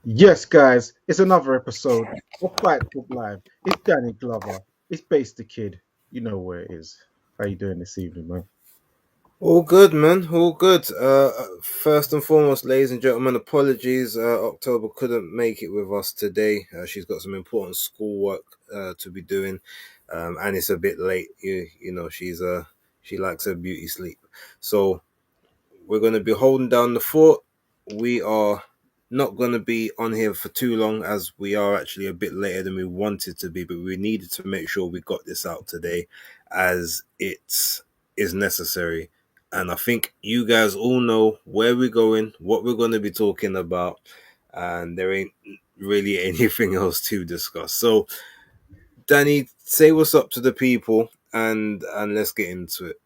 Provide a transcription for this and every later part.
Yes, guys, it's another episode of Fight Club Live. It's Danny Glover. It's Base the Kid. You know where it is. How you doing this evening, man? All good, man. All good. First and foremost, ladies and gentlemen, apologies. October couldn't make it with us today. She's got some important schoolwork to be doing, and it's a bit late. You know, she likes her beauty sleep. So we're going to be holding down the fort. We are not going to be on here for too long, as we are actually a bit later than we wanted to be, but we needed to make sure we got this out today as it is necessary. And I think you guys all know where we're going, what we're going to be talking about, and there ain't really anything else to discuss. So, Danny, say what's up to the people, and let's get into it.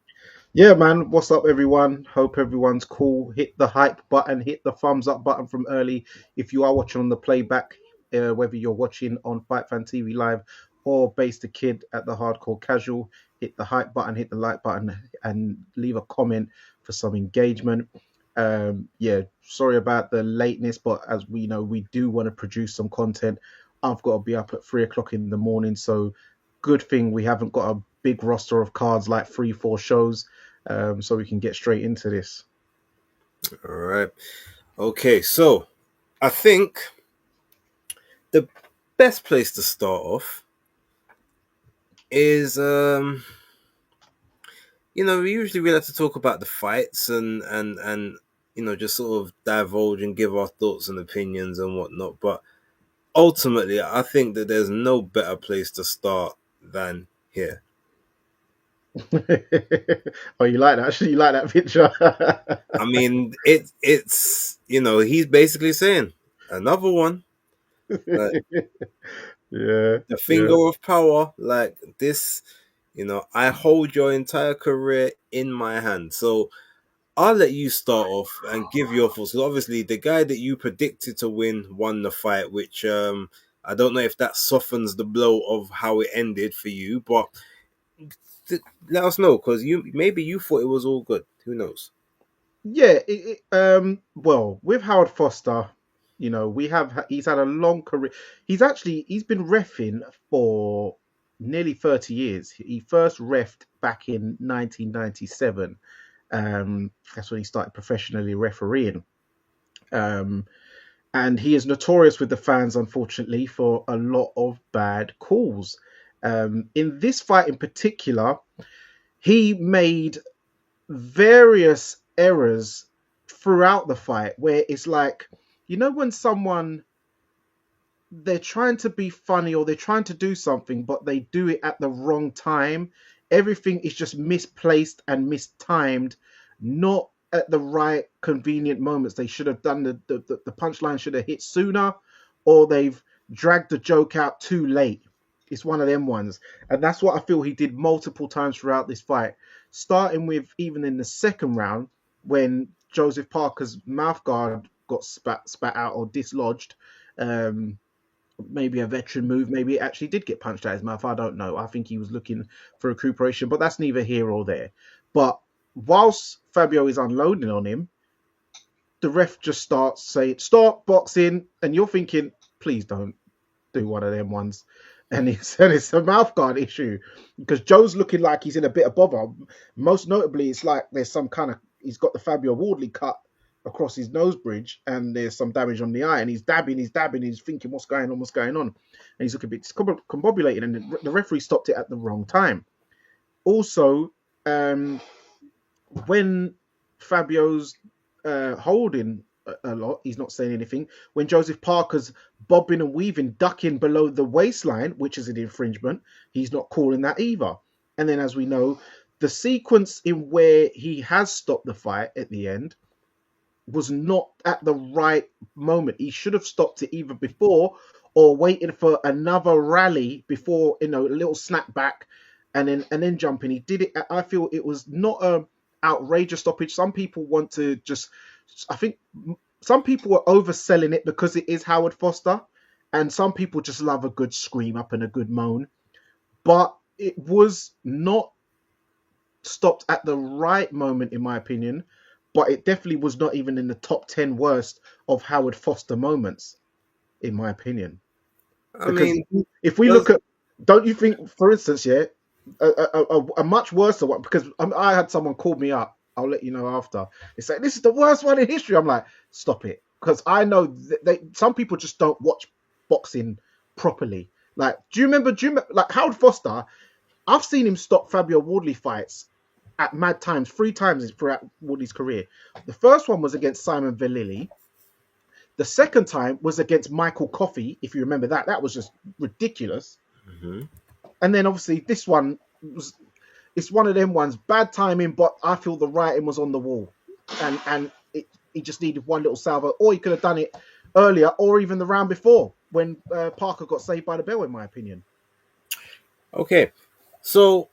Yeah, man. What's up, everyone? Hope everyone's cool. Hit the hype button, hit the thumbs up button from early. If you are watching on the playback, whether you're watching on Fight Fan TV Live or Base the Kid at the Hardcore Casual, hit the hype button, hit the like button, and leave a comment for some engagement. Yeah, sorry about the lateness, but as we know, we do want to produce some content. I've got to be up at 3 o'clock in the morning, so good thing we haven't got a big roster of cards like 3, 4 shows, so we can get straight into this. All right. Okay, so I think the best place to start off is we usually like to talk about the fights and just sort of divulge and give our thoughts and opinions and whatnot. But ultimately, I think that there's no better place to start than here. Oh, you like that? Actually, you like that picture? I mean, it's he's basically saying another one, like Yeah, the yeah. finger of power, like this. I hold your entire career in my hand. So I'll let you start off and give your thoughts. 'Cause obviously, the guy that you predicted to win won the fight, which I don't know if that softens the blow of how it ended for you, but let us know because maybe you thought it was all good. Who knows? Yeah, well, with Howard Foster, he's had a long career. He's been refing for nearly 30 years. He first refed back in 1997. That's when he started professionally refereeing. Um, and he is notorious with the fans, unfortunately, for a lot of bad calls. In this fight in particular, he made various errors throughout the fight where it's like, when someone, they're trying to be funny or they're trying to do something but they do it at the wrong time. Everything is just misplaced and mistimed, not at the right convenient moments. They should have done the punchline should have hit sooner, or they've dragged the joke out too late. It's one of them ones, and that's what I feel he did multiple times throughout this fight, starting with even in the second round when Joseph Parker's mouth guard got spat out or dislodged. um Maybe a veteran move. Maybe it actually did get punched out his mouth. I don't know. I think he was looking for recuperation, but that's neither here or there. But whilst Fabio is unloading on him, the ref just starts saying, "Stop boxing," and you're thinking, "Please don't do one of them ones." And it's a mouth guard issue because Joe's looking like he's in a bit of bother. Most notably, it's like there's some kind of he's got the Fabio Wardley cut across his nose bridge, and there's some damage on the eye, and he's dabbing, he's thinking, what's going on, and he's looking a bit discombobulated, and the referee stopped it at the wrong time. Also, when Fabio's holding a lot, he's not saying anything. When Joseph Parker's bobbing and weaving, ducking below the waistline, which is an infringement, he's not calling that either. And then, as we know, the sequence in where he has stopped the fight at the end was not at the right moment. He should have stopped it either before or waited for another rally before, a little snap back and then jumping. He did it. I feel it was not a outrageous stoppage. Some people want to just, I think some people are overselling it because it is Howard Foster, and some people just love a good scream up and a good moan. But it was not stopped at the right moment, in my opinion. But it definitely was not even in the top 10 worst of Howard Foster moments. in my opinion. I Because mean, if we does look at, don't you think, for instance, yeah, a much worse one? Because I had someone call me up. I'll let you know after. They say this is the worst one in history. I'm like, stop it, because I know some people just don't watch boxing properly. Like, do you remember? Like Howard Foster? I've seen him stop Fabio Wardley fights at mad times 3 times throughout Wardley's career. The first one was against Simon Vallily. The second time was against Michael Coffey, if you remember that. That was just ridiculous. Mhm. And then obviously this one was, it's one of them ones, bad timing, but I feel the writing was on the wall. And he just needed one little salvo, or he could have done it earlier, or even the round before when Parker got saved by the bell, in my opinion. Okay, so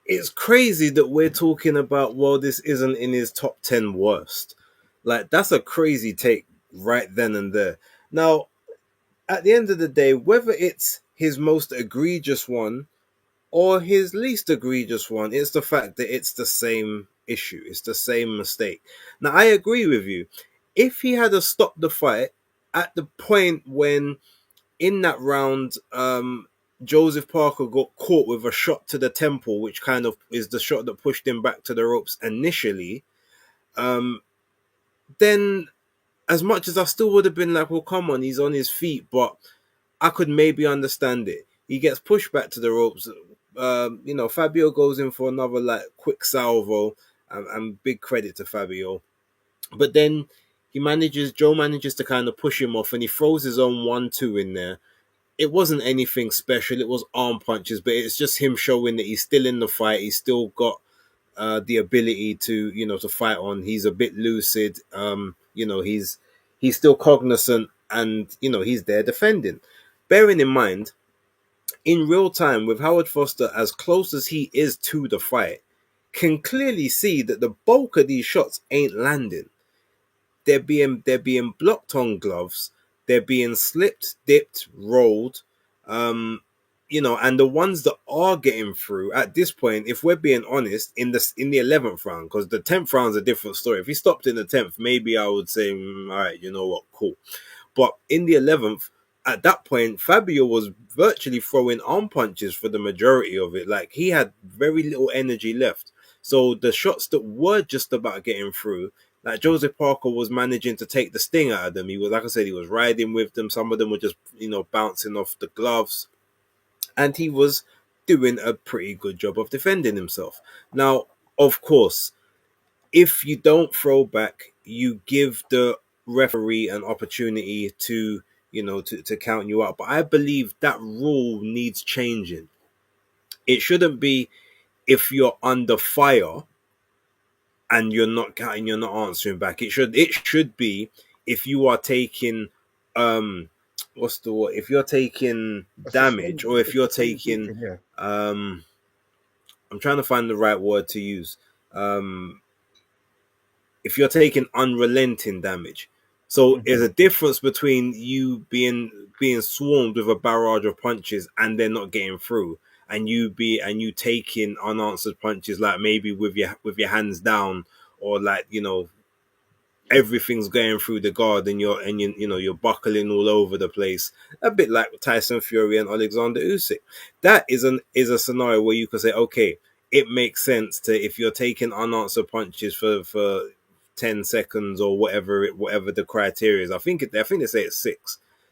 it's crazy that we're talking about, well, this isn't in his top 10 worst. Like, that's a crazy take right then and there. Now, at the end of the day, whether it's his most egregious one or his least egregious one, it's the fact that it's the same issue. It's the same mistake. Now, I agree with you. If he had stopped the fight at the point when, in that round, Joseph Parker got caught with a shot to the temple, which kind of is the shot that pushed him back to the ropes initially, um, then as much as I still would have been like, well, come on, he's on his feet, but I could maybe understand it. He gets pushed back to the ropes. Fabio goes in for another like quick salvo, and big credit to Fabio. But then Joe manages to kind of push him off, and he throws his own 1-2 in there. It wasn't anything special. It was arm punches, but it's just him showing that he's still in the fight. He's still got the ability to to fight on. He's a bit lucid. He's still cognizant, and he's there defending. Bearing in mind, in real time with Howard Foster, as close as he is to the fight, can clearly see that the bulk of these shots ain't landing. They're being blocked on gloves. They're being slipped, dipped, rolled. And the ones that are getting through at this point, if we're being honest, in the 11th round, because the 10th round's a different story. If he stopped in the 10th, maybe I would say, all right, you know what, cool. But in the 11th, at that point, Fabio was virtually throwing arm punches for the majority of it. Like, he had very little energy left. So the shots that were just about getting through, like Joseph Parker was managing to take the sting out of them. He was, like I said, he was riding with them. Some of them were just, bouncing off the gloves. And he was doing a pretty good job of defending himself. Now, of course, if you don't throw back, you give the referee an opportunity to to count you out. But I believe that rule needs changing. It shouldn't be if you're under fire and you're not counting, you're not answering back. It should be if you are taking what's the word? If you're taking damage, or if A you're sustained taking beating, yeah. I'm trying to find the right word to use. If you're taking unrelenting damage. So there's Mm-hmm. a difference between you being swarmed with a barrage of punches and they're not getting through, and you taking unanswered punches, like maybe with your hands down, or like everything's going through the guard, and you're buckling all over the place, a bit like Tyson Fury and Alexander Usyk. That is a scenario where you could say, okay, it makes sense to, if you're taking unanswered punches for 10 seconds or whatever the criteria is. I think they say it's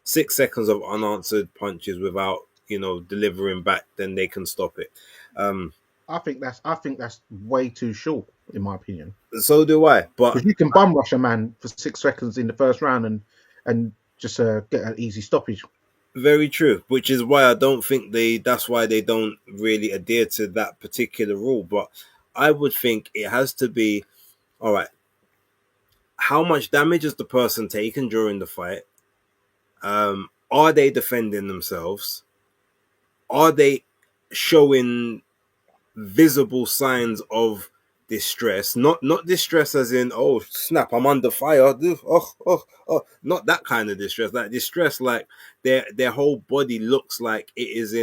6 seconds of unanswered punches without delivering back, then they can stop it. um I think that's way too short, in my opinion. so do I, but Because you can bum rush a man for 6 seconds in the first round and just get an easy stoppage. very true, which is why I don't think that's why they don't really adhere to that particular rule. But I would think it has to be, all right, how much damage has the person taken during the fight? Are they defending themselves? Are they showing visible signs of distress? Not distress as in, oh snap, I'm under fire. Not that kind of distress. Like distress, like their whole body looks like it's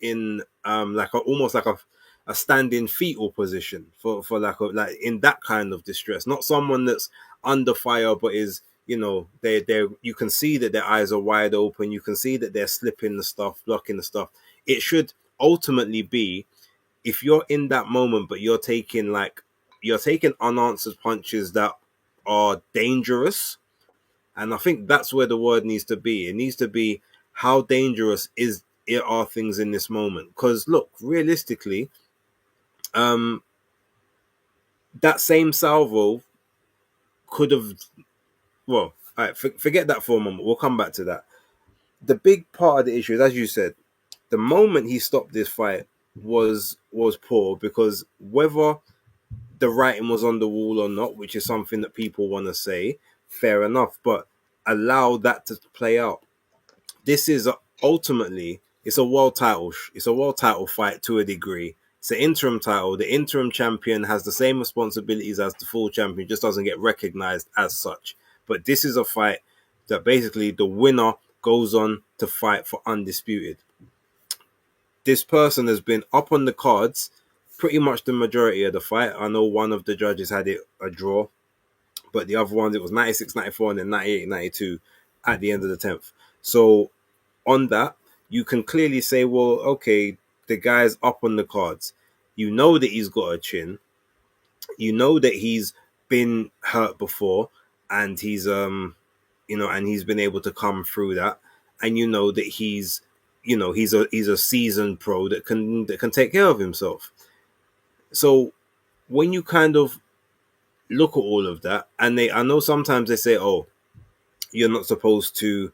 in like almost like a standing fetal position, for like in that kind of distress. Not someone that's under fire but is they you can see that their eyes are wide open. You can see that they're slipping the stuff, blocking the stuff. It should ultimately be, if you're in that moment, but you're taking unanswered punches that are dangerous. And I think that's where the word needs to be. It needs to be, how dangerous are things in this moment? Because look, realistically, um, that same salvo could have, well, all right, forget that for a moment. We'll come back to that. The big part of the issue is, as you said, the moment he stopped this fight was poor, because whether the writing was on the wall or not, which is something that people want to say, fair enough, but allow that to play out. This is ultimately, it's a world title. It's a world title fight to a degree. It's an interim title. The interim champion has the same responsibilities as the full champion, just doesn't get recognized as such. But this is a fight that basically the winner goes on to fight for undisputed. This person has been up on the cards pretty much the majority of the fight. I know one of the judges had it a draw, but the other ones, it was 96, 94, and then 98, 92 at the end of the 10th. So on that, you can clearly say, well, okay, the guy's up on the cards. You know that he's got a chin. You know that he's been hurt before, and and he's been able to come through that. And you know that he's a seasoned pro that can take care of himself. So when you kind of look at all of that, and I know sometimes they say, oh, you're not supposed to,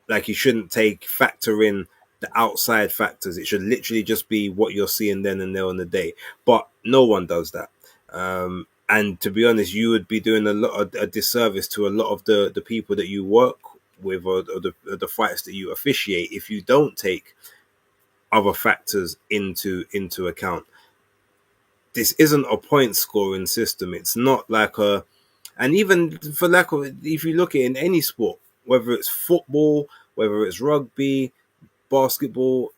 like, you shouldn't factor in the outside factors. It should literally just be what you're seeing then and there on the day. But no one does that. And to be honest, you would be doing a disservice to a lot of the people that you work with, or the fights that you officiate, if you don't take other factors into account. This isn't a point scoring system. It's not like and even for lack of, if you look at it in any sport, whether it's football, whether it's rugby, basketball,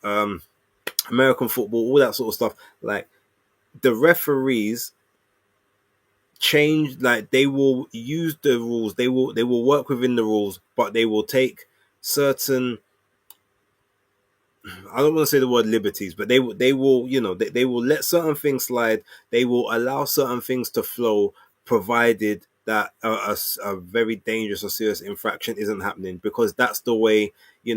American football, all that sort of stuff, like, the referees change, like, they will use the rules, they will work within the rules, but they will take certain, I don't want to say the word liberties, but they will they will let certain things slide. They will allow certain things to flow, provided that a very dangerous or serious infraction isn't happening, because that's the way, you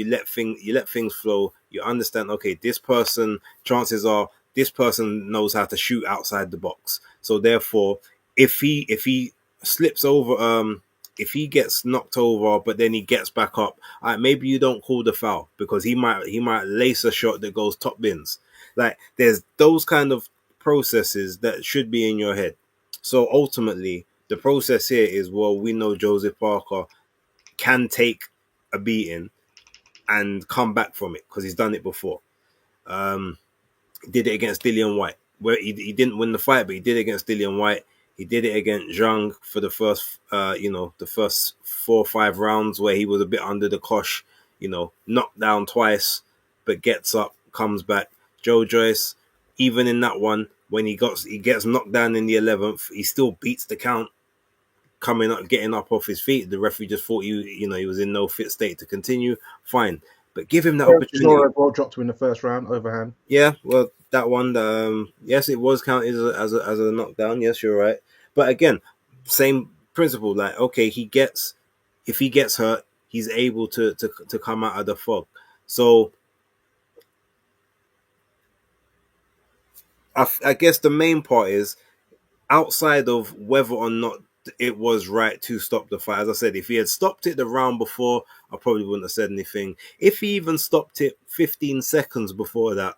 let things flow. You understand, okay, this person, chances are this person knows how to shoot outside the box. So therefore, if he slips over, if he gets knocked over, but then he gets back up, maybe you don't call the foul, because he might lace a shot that goes top bins. Like, there's those kind of processes that should be in your head. So ultimately, the process here is, well, we know Joseph Parker can take a beating and come back from it, because he's done it before. Um, did it against Dillian White, where he didn't win the fight, but he did it against Dillian White. He did it against Zhang for the first 4 or 5 rounds, where he was a bit under the cosh, knocked down twice, but gets up, comes back. Joe Joyce, even in that one, when he gets knocked down in the 11th, he still beats the count, coming up, getting up off his feet. The referee just thought he was in no fit state to continue. Fine, but give him that opportunity. Well, dropped him in the first round, overhand. Yeah, well, that one, yes, it was counted as a knockdown. Yes, you're right. But again, same principle. Like, okay, if he gets hurt, he's able to come out of the fog. So I guess the main part is, outside of whether or not it was right to stop the fight. As I said, if he had stopped it the round before, I probably wouldn't have said anything. If he even stopped it 15 seconds before that,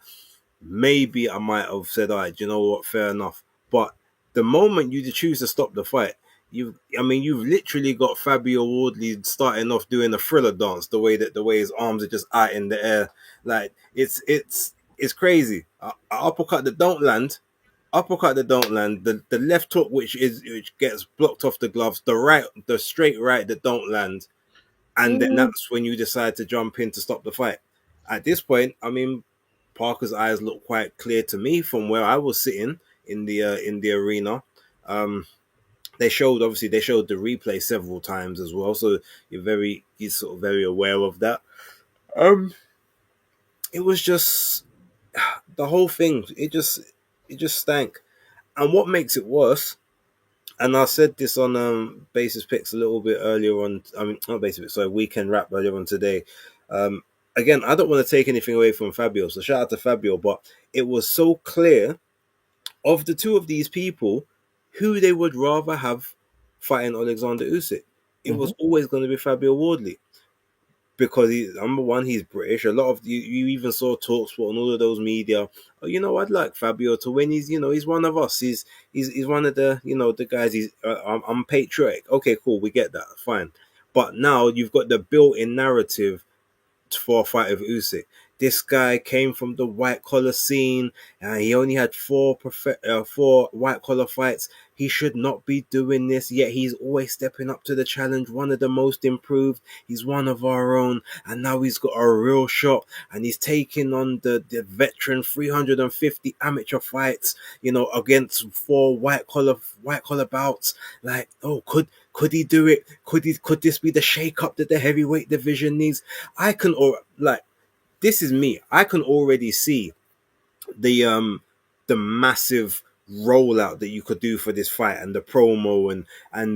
maybe I might have said, all right, you know what, fair enough. But the moment you choose to stop the fight, you've literally got Fabio Wardley starting off doing a Thriller dance, the way his arms are just out in the air. Like, it's crazy. Uppercut that don't land, the left hook which gets blocked off the gloves, the straight right that don't land, and then that's when you decide to jump in to stop the fight. At this point, Parker's eyes look quite clear to me from where I was sitting in the arena. they showed the replay several times as well, so you're sort of very aware of that. Um, it was just the whole thing. It just stank. And what makes it worse, and I said this on Basis Picks a little bit earlier on. I mean, not Basis Picks, sorry, Weekend Rap earlier on today. Um, Again, I don't want to take anything away from Fabio, so shout out to Fabio. But it was so clear of the two of these people who they would rather have fighting Alexander Usyk. It Hmm. was always going to be Fabio Wardley because number one, he's British. A lot of you even saw Talksport and all of those media. Oh, I'd like Fabio to win. He's one of us. He's one of the the guys. I'm patriotic. Okay, cool, we get that, fine. But now you've got the built-in narrative for a fight with Usyk. This guy came from the white collar scene, and he only had four white collar fights. He should not be doing this, yet he's always stepping up to the challenge. One of the most improved. He's one of our own, and now he's got a real shot, and he's taking on the veteran 350 amateur fights, against four white collar bouts. Like, oh, could he do it? Could this be the shake up that the heavyweight division needs? I can or like this is me. I can already see the the massive rollout that you could do for this fight, and the promo, and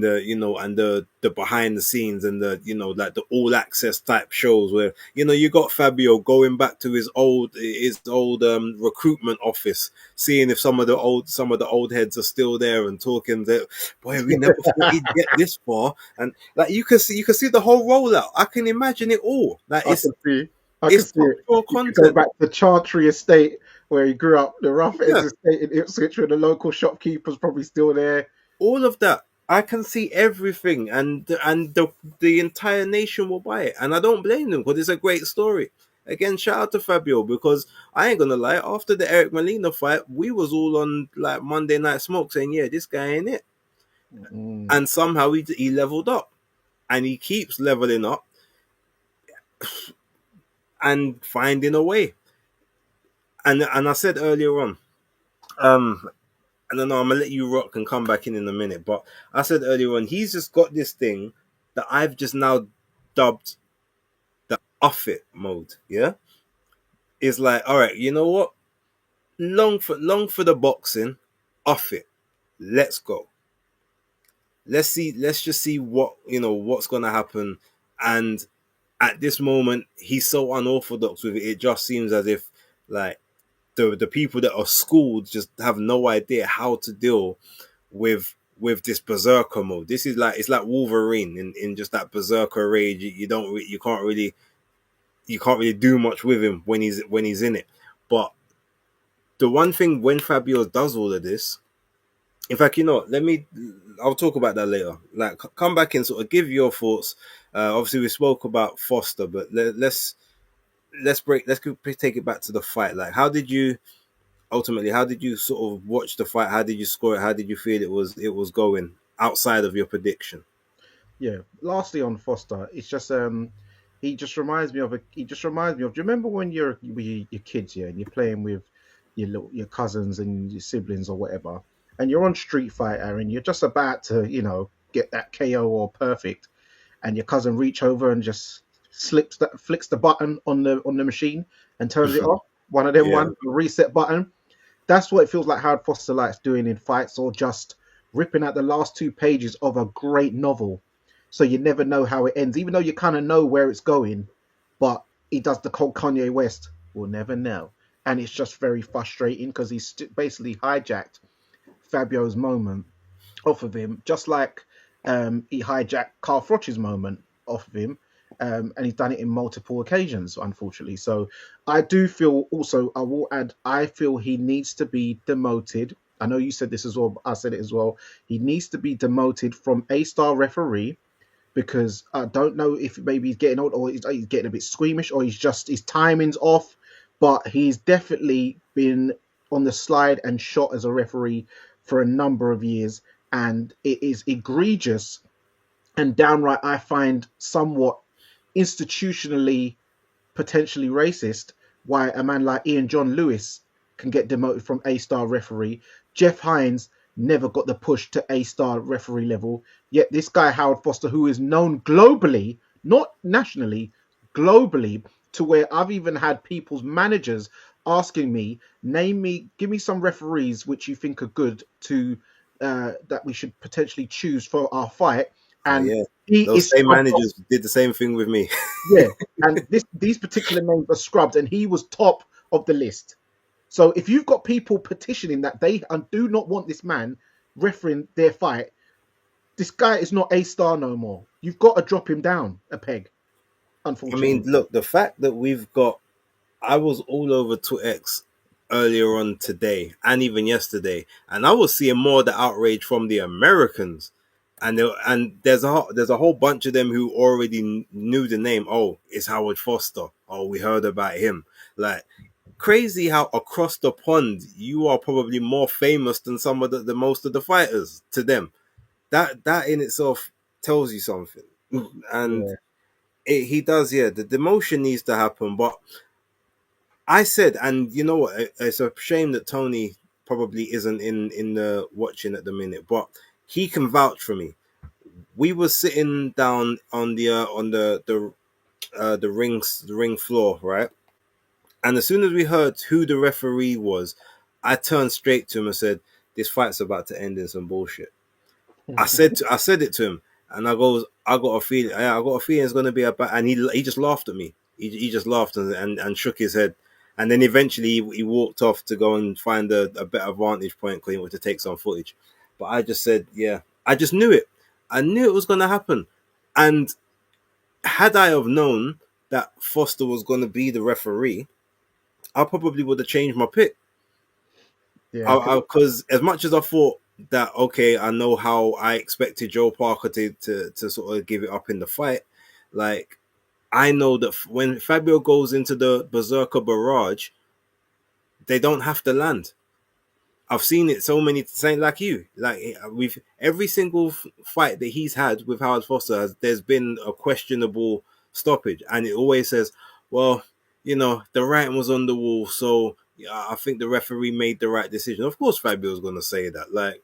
the and the behind the scenes, and the like the all access type shows where you got Fabio going back to his old recruitment office, seeing if some of the old heads are still there, and talking that, boy, we never thought he'd get this far. And like you can see the whole rollout. I can imagine it all. Like I can see. I can it's see top it. draw You could go content. back to the Chantry Estate where he grew up, the rough ends Yeah, estate in Ipswich, where the local shopkeeper's probably still there. all of that. I can see everything, and the entire nation will buy it, and I don't blame them because it's a great story. Again, shout out to Fabio, because I ain't gonna lie. After the Eric Molina fight, we was all on like Monday Night Smoke saying, "Yeah, this guy ain't it," Mm. and somehow he leveled up, and he keeps leveling up and finding a way. And I said earlier on, um, I don't know. I'm gonna let you rock and come back in a minute. But I said earlier on, he's just got this thing that I've just now dubbed the off it mode. Yeah, it's like, all right, you know what? Long for the boxing, off it. Let's go. Let's see. Let's just see what's gonna happen. And at this moment, he's so unorthodox with it. It just seems as if like the people that are schooled just have no idea how to deal with this berserker mode. This is like, it's like Wolverine in just that berserker rage. You can't really do much with him when he's in it. But the one thing when Fabio does all of this, in fact, I'll talk about that later. Like, come back and sort of give your thoughts. Obviously, we spoke about Foster, but let's take it back to the fight. Like, how did you sort of watch the fight? How did you score it? How did you feel it was going outside of your prediction? Yeah. Lastly, on Foster, it's just he just reminds me of. Do you remember when you're kids, yeah, and you're playing with your cousins and your siblings or whatever, and you're on Street Fighter and you're just about to get that KO or perfect, and your cousin reach over and just flicks the button on the machine and turns it off. One of them, Yeah, one the reset button. That's what it feels like Howard Foster likes doing in fights, or just ripping out the last two pages of a great novel. So you never know how it ends, even though you kind of know where it's going. But he does the cold Kanye West. We'll never know, and it's just very frustrating because he's basically hijacked Fabio's moment off of him, just like he hijacked Carl Froch's moment off of him, and he's done it in multiple occasions, unfortunately. So I do feel also, I will add, I feel he needs to be demoted. I know you said this as well, but I said it as well. He needs to be demoted from A-star referee, because I don't know if maybe he's getting old, or he's getting a bit squeamish, or his timing's off. But he's definitely been on the slide and shot as a referee for a number of years, and it is egregious and downright, I find, somewhat institutionally potentially racist, why a man like Ian John Lewis can get demoted from A-star referee. Jeff Hines never got the push to A-star referee level. Yet this guy, Howard Foster, who is known globally, not nationally, globally, to where I've even had people's managers asking me, give me some referees which you think are good to that we should potentially choose for our fight. And Yeah, he those is same scrubbed off. managers did the same thing with me. Yeah. And these particular names are scrubbed, and he was top of the list. So if you've got people petitioning that they do not want this man refereeing their fight, this guy is not A-star no more. You've got to drop him down a peg, I mean, unfortunately. look, the fact that we've got, I was all over TwitX earlier on today and even yesterday, and I was seeing more of the outrage from the Americans, and there's a whole bunch of them who already knew the name. Oh, it's Howard Foster. Oh, we heard about him. Like, crazy how across the pond you are probably more famous than some of the most of the fighters to them. That in itself tells you something, and Yeah. he does. Yeah, the demotion needs to happen, but I said, and you know what? It's a shame that Tony probably isn't in the watching at the minute, but he can vouch for me. We were sitting down on the ring floor, right? And as soon as we heard who the referee was, I turned straight to him and said, "This fight's about to end in some bullshit." I said it to him, and I got a feeling, yeah, I got a feeling it's going to be a bad. And he just laughed at me. He just laughed and shook his head, and then eventually he walked off to go and find a better vantage point because he wanted to take some footage. But I just said, yeah, I just knew it. I knew it was going to happen, and had I have known that Foster was going to be the referee, I probably would have changed my pick. Yeah. Because as much as I thought that, okay, I know how I expected Joe Parker to sort of give it up in the fight, like, I know that when Fabio goes into the Berserker barrage, they don't have to land. I've seen it so many, same like you, like we've every single fight that he's had with Howard Foster, there's been a questionable stoppage, and it always says, well, the writing was on the wall, so yeah, I think the referee made the right decision. Of course, Fabio's going to say that. Like,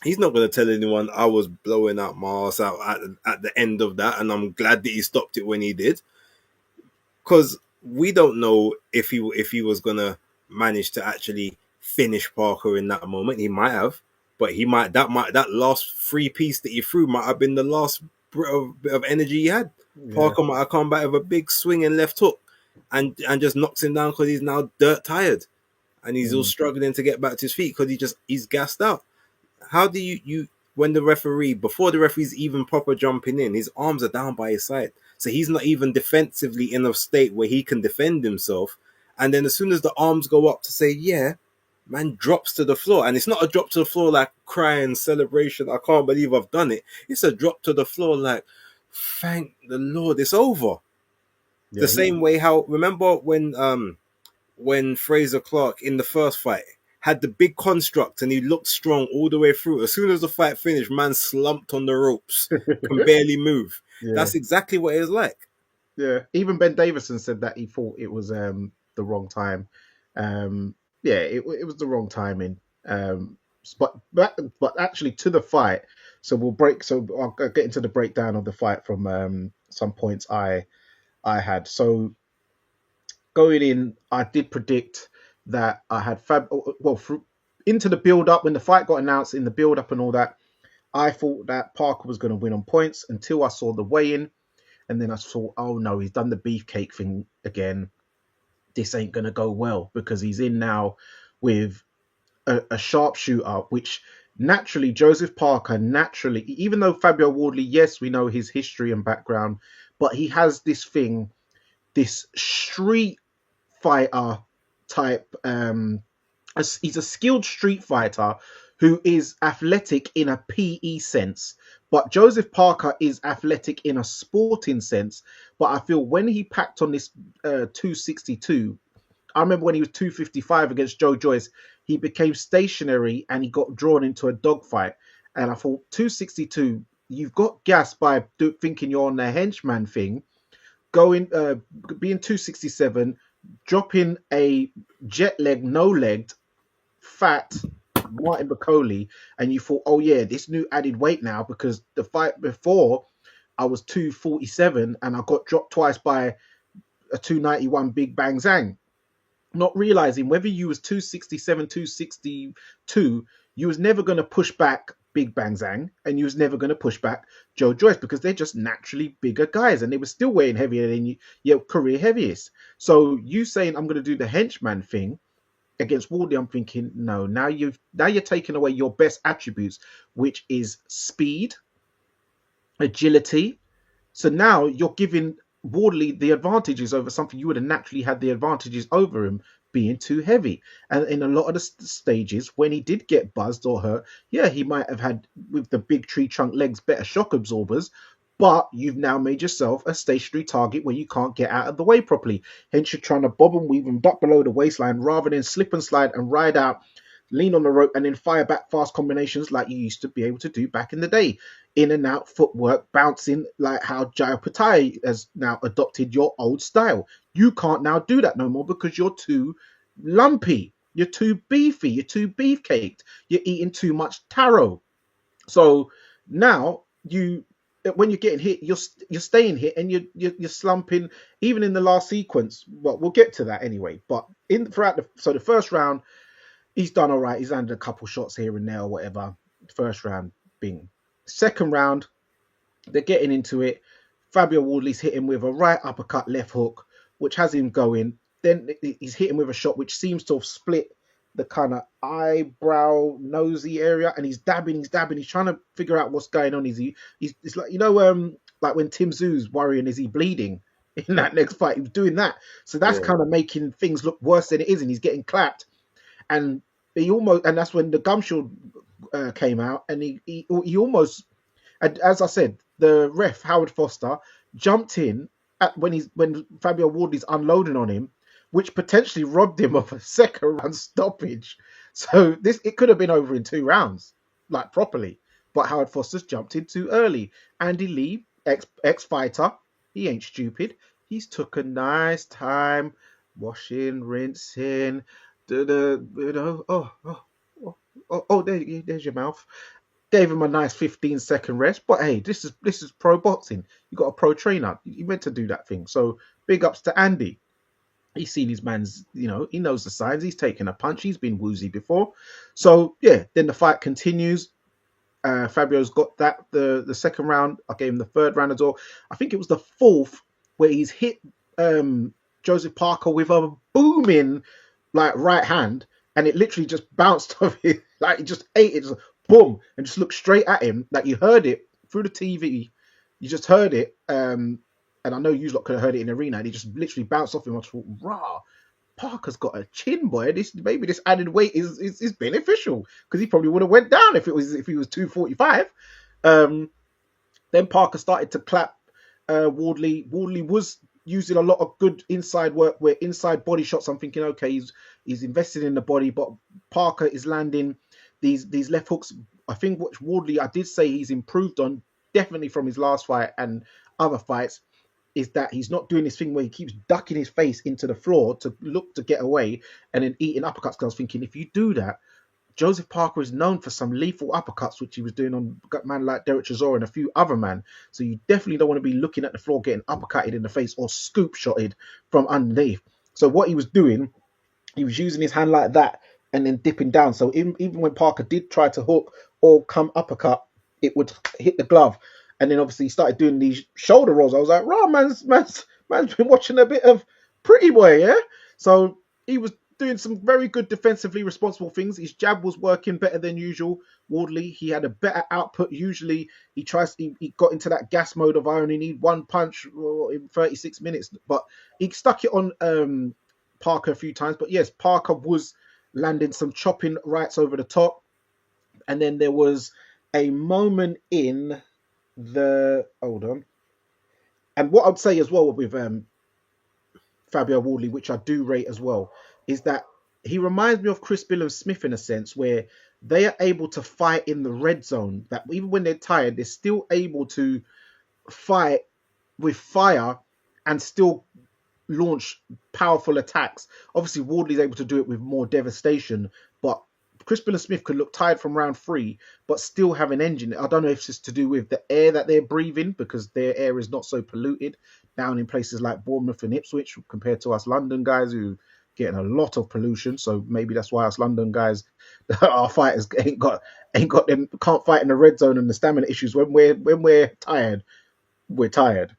he's not going to tell anyone I was blowing out my ass out at the end of that, and I'm glad that he stopped it when he did, because we don't know if he was going to manage to actually finish Parker in that moment. He might have, but that last free piece that he threw might have been the last bit of energy he had. Yeah. Parker might have come back with a big swinging left hook and just knocks him down because he's now dirt tired and he's all Mm. struggling to get back to his feet because he's gassed out. How do you when the referee, before the referee's even proper jumping in, his arms are down by his side, so he's not even defensively in a state where he can defend himself. And then as soon as the arms go up to say yeah, man drops to the floor, and it's not a drop to the floor like crying celebration, I can't believe I've done it. It's a drop to the floor like, thank the Lord, it's over. The Yeah. same way, how remember when Fraser Clark in the first fight had the big construct and he looked strong all the way through. As soon as the fight finished, man slumped on the ropes, can barely move. Yeah. That's exactly what it was like. Yeah. Even Ben Davison said that he thought it was the wrong time. Yeah, it was the wrong timing. But actually to the fight. So we'll break. So I'll get into the breakdown of the fight from some points I had. So going in, I did predict that I had into the build up when the fight got announced, in the build up and all that. I thought that Parker was going to win on points until I saw the weigh in, and then I thought, oh no, he's done the beefcake thing again. This ain't going to go well because he's in now with a sharpshooter, which naturally Joseph Parker naturally, even though Fabio Wardley, yes, we know his history and background, but he has this thing, this street fighter type. He's a skilled street fighter who is athletic in a PE sense, but Joseph Parker is athletic in a sporting sense. But I feel when he packed on this 262, I remember when he was 255 against Joe Joyce, he became stationary and he got drawn into a dogfight. And I thought 262, you've got gas by thinking you're on the henchman thing, going being 267, dropping a jet leg, no legged, fat Martin Bacoli, and you thought, oh yeah, this new added weight now, because the fight before I was 247 and I got dropped twice by a 291 Big Bang Zhang, not realizing whether you was 267, 262, you was never going to push back Big Bang Zhang, and you was never going to push back Joe Joyce, because they're just naturally bigger guys, and they were still weighing heavier than you, your career heaviest. So you saying I'm going to do the henchman thing against Wardley, I'm thinking, no, now you're taking away your best attributes, which is speed, agility. So now you're giving Wardley the advantages over something you would have naturally had the advantages over him, being too heavy. And in a lot of the stages, when he did get buzzed or hurt, yeah, he might have had, with the big tree trunk legs, better shock absorbers. But you've now made yourself a stationary target where you can't get out of the way properly. Hence, you're trying to bob and weave and duck below the waistline rather than slip and slide and ride out, lean on the rope, and then fire back fast combinations like you used to be able to do back in the day. In and out footwork, bouncing like how Jaya Patai has now adopted your old style. You can't now do that no more because you're too lumpy. You're too beefy. You're too beefcaked. You're eating too much taro. So now when you're getting hit, you're staying hit, and you're slumping. Even in the last sequence, well, we'll get to that anyway. But throughout the first round, he's done all right. He's landed a couple shots here and there or whatever. First round, bing. Second round, they're getting into it. Fabio Wardley's hitting with a right uppercut, left hook, which has him going. Then he's hitting with a shot which seems to have split the kind of eyebrow, nosy area, and he's dabbing. He's trying to figure out what's going on. It's like, like when Tim Zoo's worrying, is he bleeding in that next fight? He was doing that. So that's kind of making things look worse than it is, and he's getting clapped. And and that's when the gum shield came out, and he almost, as I said, the ref Howard Foster jumped in when Fabio Wardley's unloading on him, which potentially robbed him of a second round stoppage. So it could have been over in 2 rounds, like properly. But Howard Foster's jumped in too early. Andy Lee, ex fighter, he ain't stupid. He's took a nice time washing, rinsing. There's your mouth. Gave him a nice 15-second rest. But hey, this is pro boxing. You got a pro trainer. You meant to do that thing. So big ups to Andy. He's seen his man's, he knows the signs. He's taken a punch. He's been woozy before. So yeah, then the fight continues. Fabio's got that the second round. I gave him the third round as well. I think it was the fourth where he's hit Joseph Parker with a booming right hand, and it literally just bounced off it, like he just ate it, just boom, and just looked straight at him. Like you heard it through the TV, you just heard it, and I know you lot could have heard it in the arena, and he just literally bounced off him. I thought, rah, Parker's got a chin, boy. Maybe this added weight is beneficial, because he probably would have went down if he was 245. Then Parker started to clap Wardley. Wardley was using a lot of good inside work, where inside body shots. I'm thinking, okay, he's invested in the body, but Parker is landing these left hooks. I think what Wardley, I did say he's improved on, definitely from his last fight and other fights, is that he's not doing this thing where he keeps ducking his face into the floor to look to get away and then eating uppercuts. Because I was thinking, if you do that, Joseph Parker is known for some lethal uppercuts, which he was doing on a man like Derek Chisora and a few other men. So you definitely don't want to be looking at the floor getting uppercutted in the face or scoop shotted from underneath. So what he was doing, he was using his hand like that and then dipping down. So even when Parker did try to hook or come uppercut, it would hit the glove. And then obviously he started doing these shoulder rolls. I was like, "Raw, man's been watching a bit of Pretty Boy, yeah." So he was doing some very good defensively responsible things. His jab was working better than usual. Wardley, he had a better output. Usually he got into that gas mode of I only need one punch in 36 minutes, but he stuck it on Parker a few times. But yes, Parker was landing some chopping rights over the top. And then there was a moment in hold on. And what I'd say as well with Fabio Wardley, which I do rate as well, is that he reminds me of Chris Billam-Smith in a sense, where they are able to fight in the red zone, that even when they're tired, they're still able to fight with fire and still launch powerful attacks. Obviously, Wardley's able to do it with more devastation, but Crispin Smith could look tired from round 3, but still have an engine. I don't know if it's to do with the air that they're breathing, because their air is not so polluted down in places like Bournemouth and Ipswich compared to us London guys who getting a lot of pollution. So maybe that's why us London guys, our fighters ain't got them, can't fight in the red zone and the stamina issues. When we're tired, we're tired,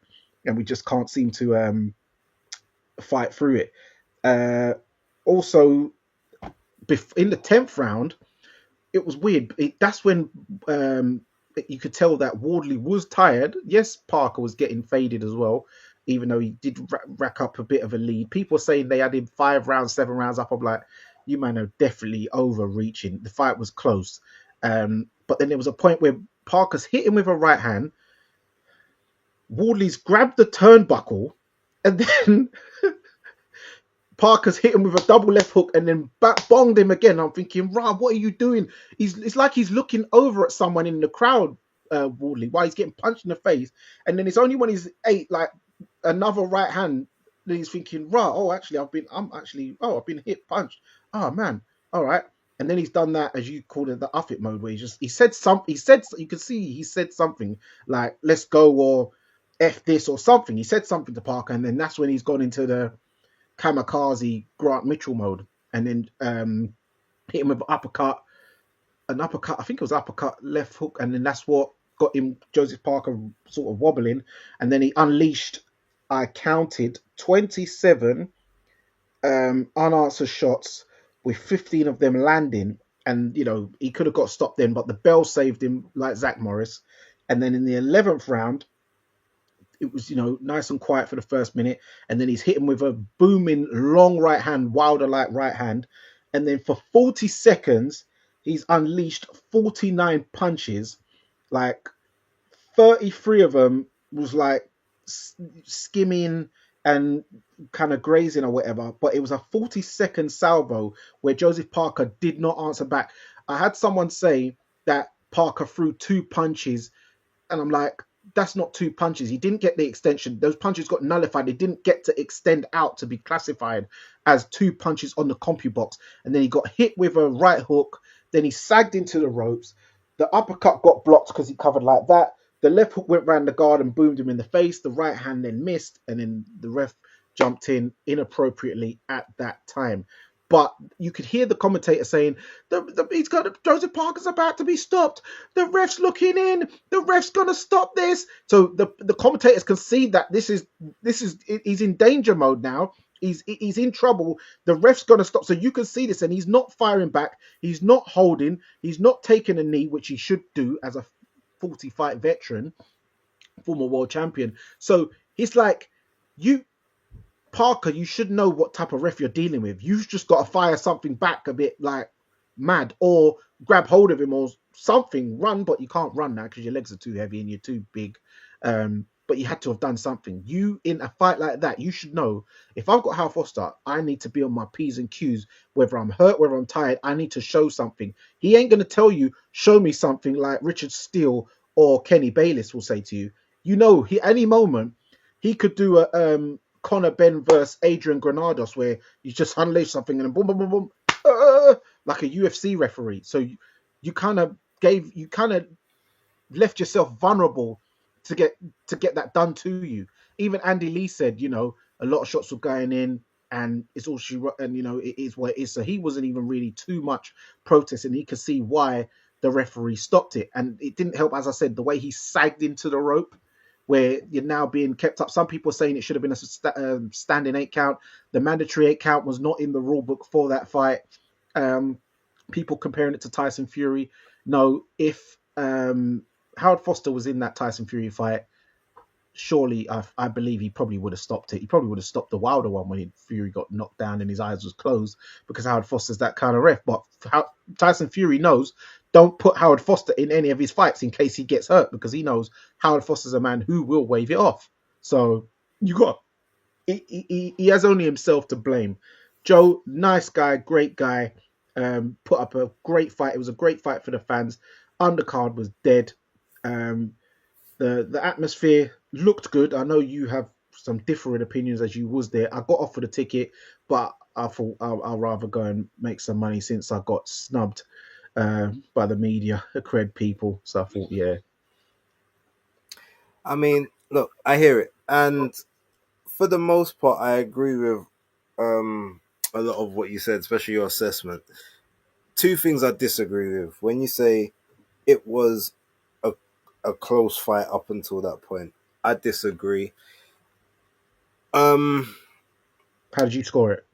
and we just can't seem to fight through it. Also, in the 10th round, it was weird. That's when you could tell that Wardley was tired. Yes, Parker was getting faded as well, even though he did rack up a bit of a lead. People were saying they had him 5 rounds, 7 rounds up. I'm like, you man are definitely overreaching. The fight was close. But then there was a point where Parker's hit him with a right hand. Wardley's grabbed the turnbuckle, and then Parker's hit him with a double left hook and then bonged him again. I'm thinking, Rob, what are you doing? It's like he's looking over at someone in the crowd, Wardley, while he's getting punched in the face. And then it's only when he's ate like another right hand that he's thinking, Rob, I've been hit, punched. Oh man, all right. And then he's done that, as you called it, the Uffit mode, where he said something. You can see he said something like, let's go, or F this, or something. He said something to Parker, and then that's when he's gone into the kamikaze Grant Mitchell mode, and then hit him with an uppercut. I think it was uppercut left hook, and then that's what got him Joseph Parker sort of wobbling, and then he unleashed. I counted 27 unanswered shots, with 15 of them landing, and he could have got stopped then, but the bell saved him like Zach Morris. And then in the 11th round, it was, nice and quiet for the first minute. And then he's hit him with a booming long right hand, Wilder-like right hand. And then for 40 seconds, he's unleashed 49 punches. Like 33 of them was like skimming and kind of grazing or whatever. But it was a 40-second salvo where Joseph Parker did not answer back. I had someone say that Parker threw 2 punches. And I'm like, that's not 2 punches. He didn't get the extension. Those punches got nullified. They didn't get to extend out to be classified as 2 punches on the CompuBox. And then he got hit with a right hook. Then he sagged into the ropes. The uppercut got blocked because he covered like that. The left hook went round the guard and boomed him in the face. The right hand then missed. And then the ref jumped in inappropriately at that time. But you could hear the commentator saying, Joseph Parker's about to be stopped. The ref's looking in. The ref's going to stop this. So the commentators can see that he's in danger mode now. He's in trouble. The ref's going to stop. So you can see this, and he's not firing back. He's not holding. He's not taking a knee, which he should do as a 40-fight veteran, former world champion. So it's like, Parker, you should know what type of ref you're dealing with. You've just got to fire something back a bit like mad, or grab hold of him or something. Run, but you can't run now because your legs are too heavy and you're too big. But you had to have done something. You, in a fight like that, you should know, if I've got Hal Foster, I need to be on my P's and Q's. Whether I'm hurt, whether I'm tired, I need to show something. He ain't going to tell you, show me something, like Richard Steele or Kenny Bayless will say to you. Any moment, he could do a Conor Benn versus Adrian Granados, where you just unleash something and then boom, boom, boom, boom, like a UFC referee. So you kind of left yourself vulnerable to get that done to you. Even Andy Lee said, a lot of shots were going in, and it's all she wrote, and it is what it is. So he wasn't even really too much protesting. He could see why the referee stopped it, and it didn't help, as I said, the way he sagged into the rope, where you're now being kept up. Some people are saying it should have been a standing 8 count. The mandatory 8 count was not in the rule book for that fight. People comparing it to Tyson Fury. No, if Howard Foster was in that Tyson Fury fight, surely I believe he probably would have stopped it. He probably would have stopped the Wilder one when Fury got knocked down and his eyes was closed, because Howard Foster's that kind of ref. But Tyson Fury knows, don't put Howard Foster in any of his fights in case he gets hurt, because he knows Howard Foster's a man who will wave it off. So he has only himself to blame. Joe, nice guy, great guy, put up a great fight. It was a great fight for the fans. Undercard was dead. The atmosphere looked good. I know you have some different opinions as you was there. I got offered a ticket, but I thought I'll rather go and make some money since I got snubbed by the media, the cred people. So I thought, yeah, I mean, look, I hear it, and for the most part, I agree with um a lot of what you said, especially your assessment. Two things I disagree with. When you say it was a a close fight up until that point, I disagree. Um, how did you score it?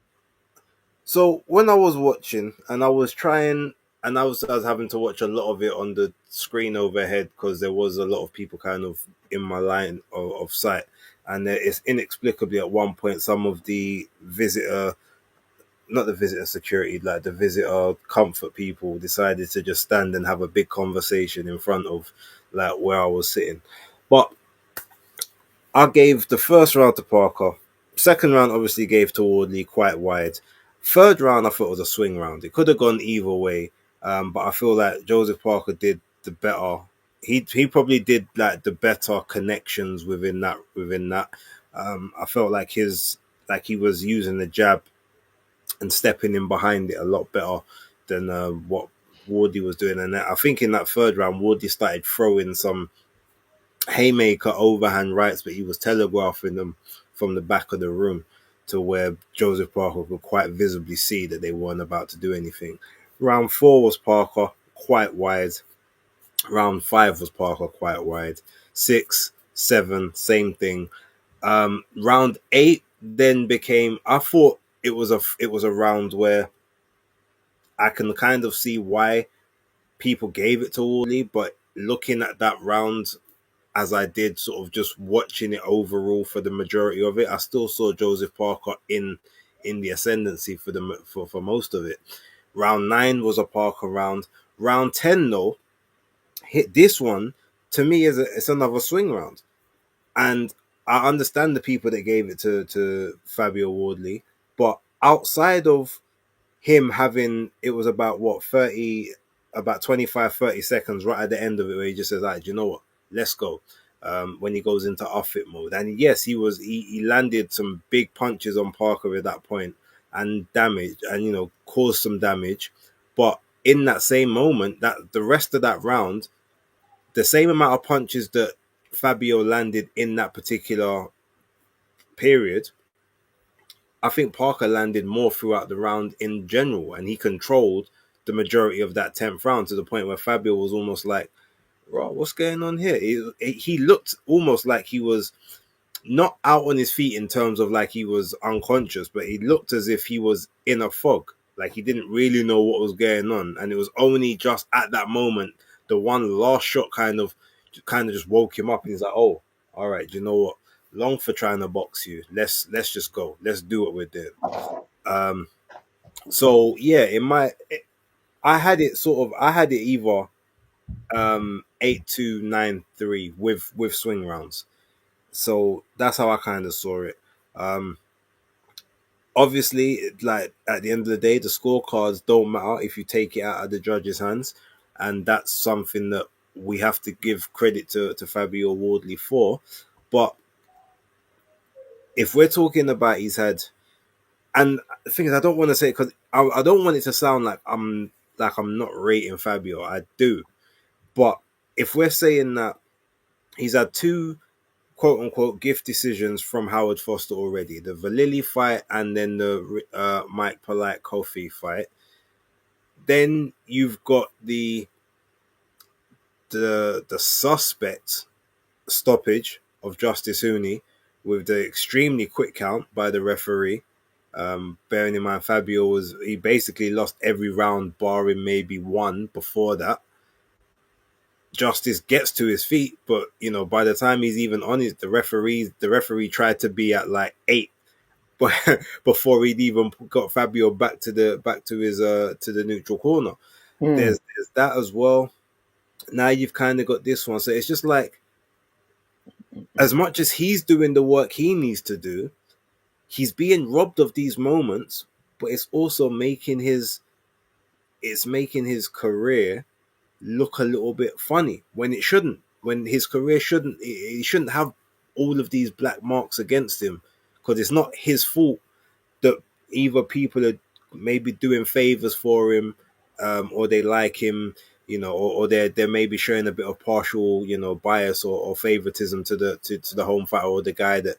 so when I was watching, and I was trying, and I was having to watch a lot of it on the screen overhead because there was a lot of people kind of in my line of sight, and it's inexplicably at one point some of the visitor, not the visitor security, like the visitor comfort people, decided to just stand and have a big conversation in front of like where I was sitting. But I gave the first round to Parker. Second round, obviously, gave to Wardley quite wide. Third round, I thought was a swing round. It could have gone either way, but I feel like Joseph Parker did the better. He probably did like the better connections within that. I felt like he was using the jab and stepping in behind it a lot better than what Wardley was doing. And I think in that third round, Wardley started throwing some haymaker overhand rights, but he was telegraphing them from the back of the room to where Joseph Parker could quite visibly see that they weren't about to do anything. Round 4 was Parker quite wide. Round 5 was Parker quite wide. 6, 7, same thing. Round 8 then became. I thought it was a round where I can kind of see why people gave it to Wally, but looking at that round as I did, sort of just watching it overall for the majority of it, I still saw Joseph Parker in the ascendancy for most of it. Round 9 was a Parker round. Round 10 though, hit this one to me it's another swing round, and I understand the people that gave it to Fabio Wardley, but outside of him having, it was about what 30, about 25, 30 seconds right at the end of it where he just says, "Right, do you know what, let's go." When he goes into off it mode, and yes, he landed some big punches on Parker at that point and damage, and caused some damage. But in that same moment, that the rest of that round, the same amount of punches that Fabio landed in that particular period, I think Parker landed more throughout the round in general, and he controlled the majority of that 10th round to the point where Fabio was almost like, "Bro, what's going on here?" He looked almost like he was not out on his feet in terms of like he was unconscious, but he looked as if he was in a fog, like he didn't really know what was going on, and it was only just at that moment the one last shot kind of just woke him up, and he's like, "Oh, all right, you know what? Long for trying to box you. Let's just go. Let's do what we're doing." Um, so yeah, I had it either 8-2, 9-3 with swing rounds. So that's how I kind of saw it. Um, Obviously, like at the end of the day, the scorecards don't matter if you take it out of the judges' hands, and that's something that we have to give credit to Fabio Wardley for. But if we're talking about his head, and the thing is, I don't want to say, because I don't want it to sound like I'm not rating Fabio. I do, but if we're saying that he's had two quote unquote gift decisions from Howard Foster already, the Valili fight and then the Mike Polite Kofi fight, then you've got the suspect stoppage of Justice Hooney with the extremely quick count by the referee. Bearing in mind, he basically lost every round, barring maybe one before that. Justice gets to his feet, but by the time he's even on it, the referee tried to be at like 8, but before he'd even got Fabio back to his to the neutral corner. Mm. There's that as well. Now you've kind of got this one, so it's just like, as much as he's doing the work he needs to do, he's being robbed of these moments, but it's making his career look a little bit funny when it shouldn't. When his career shouldn't, he shouldn't have all of these black marks against him, because it's not his fault that either people are maybe doing favors for him, or they like him, or they're maybe showing a bit of partial, bias or favoritism to the home fighter, or the guy that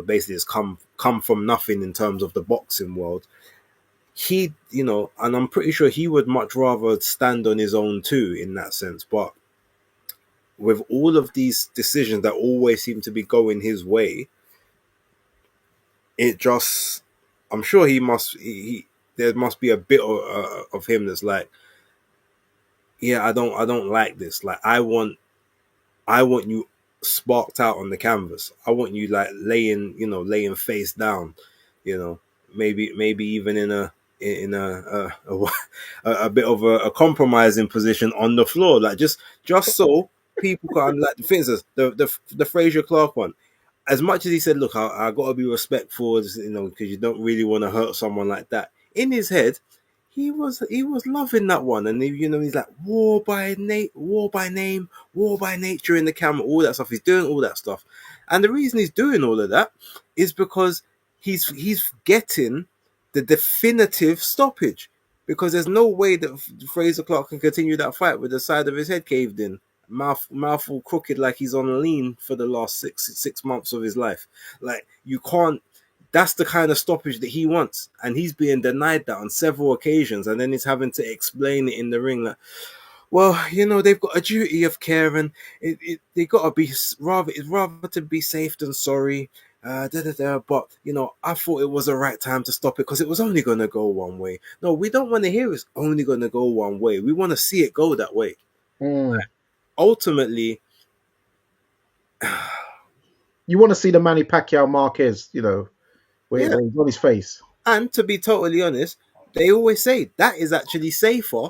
basically has come from nothing in terms of the boxing world. He, and I'm pretty sure he would much rather stand on his own too in that sense. But with all of these decisions that always seem to be going his way, it just, I'm sure there must be a bit of him that's like, yeah, I don't like this. Like, I want you sparked out on the canvas. I want you like laying face down, you know, maybe even a bit of a compromising position on the floor, like just so people can, like, for instance, the Frazier Clark one. As much as he said, "Look, I got to be respectful," because you don't really want to hurt someone like that. In his head, he was loving that one, and he's like, war by name, war by nature in the camera, all that stuff. He's doing all that stuff, and the reason he's doing all of that is because he's getting the definitive stoppage, because there's no way that Fraser Clark can continue that fight with the side of his head caved in, mouth all crooked like he's on lean for the last six months of his life. Like, you can't. That's the kind of stoppage that he wants, and he's being denied that on several occasions, and then he's having to explain it in the ring, like, well, they've got a duty of care, and they got to be rather to be safe than sorry. But I thought it was the right time to stop it because it was only going to go one way. No, we don't want to hear it's only going to go one way. We want to see it go that way. Ultimately, you want to see the Manny Pacquiao Marquez, where he's on his face. And to be totally honest, they always say that is actually safer